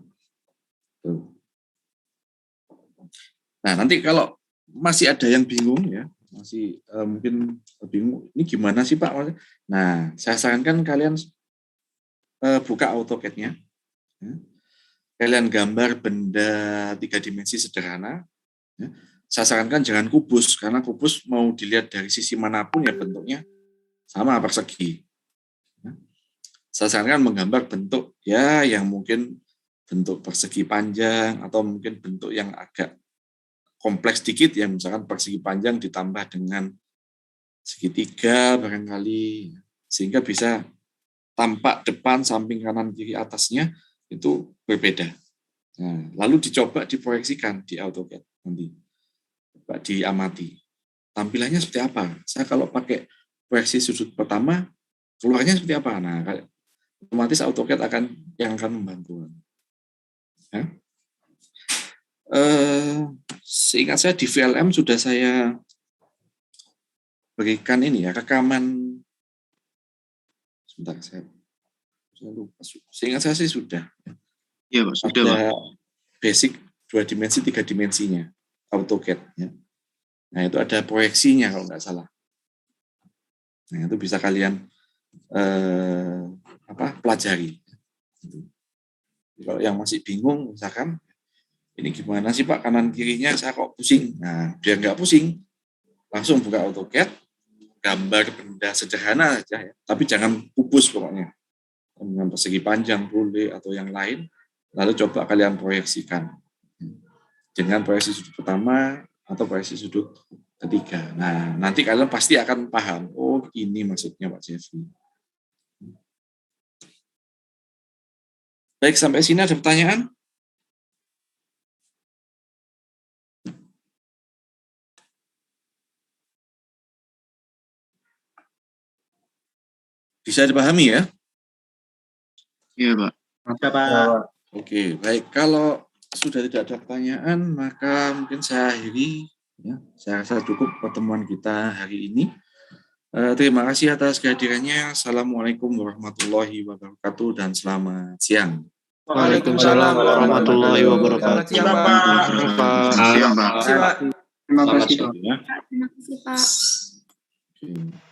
Tuh. Nah, nanti kalau masih ada yang bingung, ya, masih mungkin bingung, ini gimana sih Pak? Nah, saya sarankan kalian buka AutoCAD-nya. Ya. Kalian gambar benda 3 dimensi sederhana. Ya. Saya sarankan jangan kubus, karena kubus mau dilihat dari sisi manapun ya bentuknya sama persegi. Ya. Saya sarankan menggambar bentuk ya yang mungkin bentuk persegi panjang atau mungkin bentuk yang agak kompleks sedikit ya, misalkan persegi panjang ditambah dengan segitiga barangkali, sehingga bisa tampak depan, samping, kanan, kiri, atasnya itu berbeda. Nah, lalu dicoba diproyeksikan di AutoCAD nanti, coba diamati tampilannya seperti apa. Saya kalau pakai proyeksi sudut pertama keluarnya seperti apa. Nah, otomatis AutoCAD akan membantu. Ya. Seingat saya di VLM sudah saya berikan ini ya rekaman. Sebentar saya lupa. Seingat saya sih sudah. Iya Pak, sudah Pak. Ada basic 2 dimensi 3 dimensinya AutoCAD. Ya. Nah itu ada proyeksinya kalau nggak salah. Nah itu bisa kalian pelajari. Kalau yang masih bingung misalkan ini gimana sih Pak kanan kirinya saya kok pusing. Nah biar nggak pusing langsung buka AutoCAD, gambar benda sederhana saja ya. Tapi jangan kubus pokoknya. Dengan persegi panjang boleh atau yang lain, lalu coba kalian proyeksikan dengan proyeksi sudut pertama atau proyeksi sudut ketiga. Nah, nanti kalian pasti akan paham, oh ini maksudnya Pak Jeffy. Baik, sampai sini ada pertanyaan? Bisa dipahami ya? Iya Pak. Oke, baik. Kalau sudah tidak ada pertanyaan, maka mungkin saya akhiri. Ya, saya rasa cukup pertemuan kita hari ini. Terima kasih atas kehadirannya. Assalamualaikum warahmatullahi wabarakatuh dan selamat siang. Waalaikumsalam warahmatullahi wabarakatuh. Selamat siang, Pak. Siang Pak. Terima kasih, Pak. Terima kasih, Pak. Terima kasih Pak. Oke.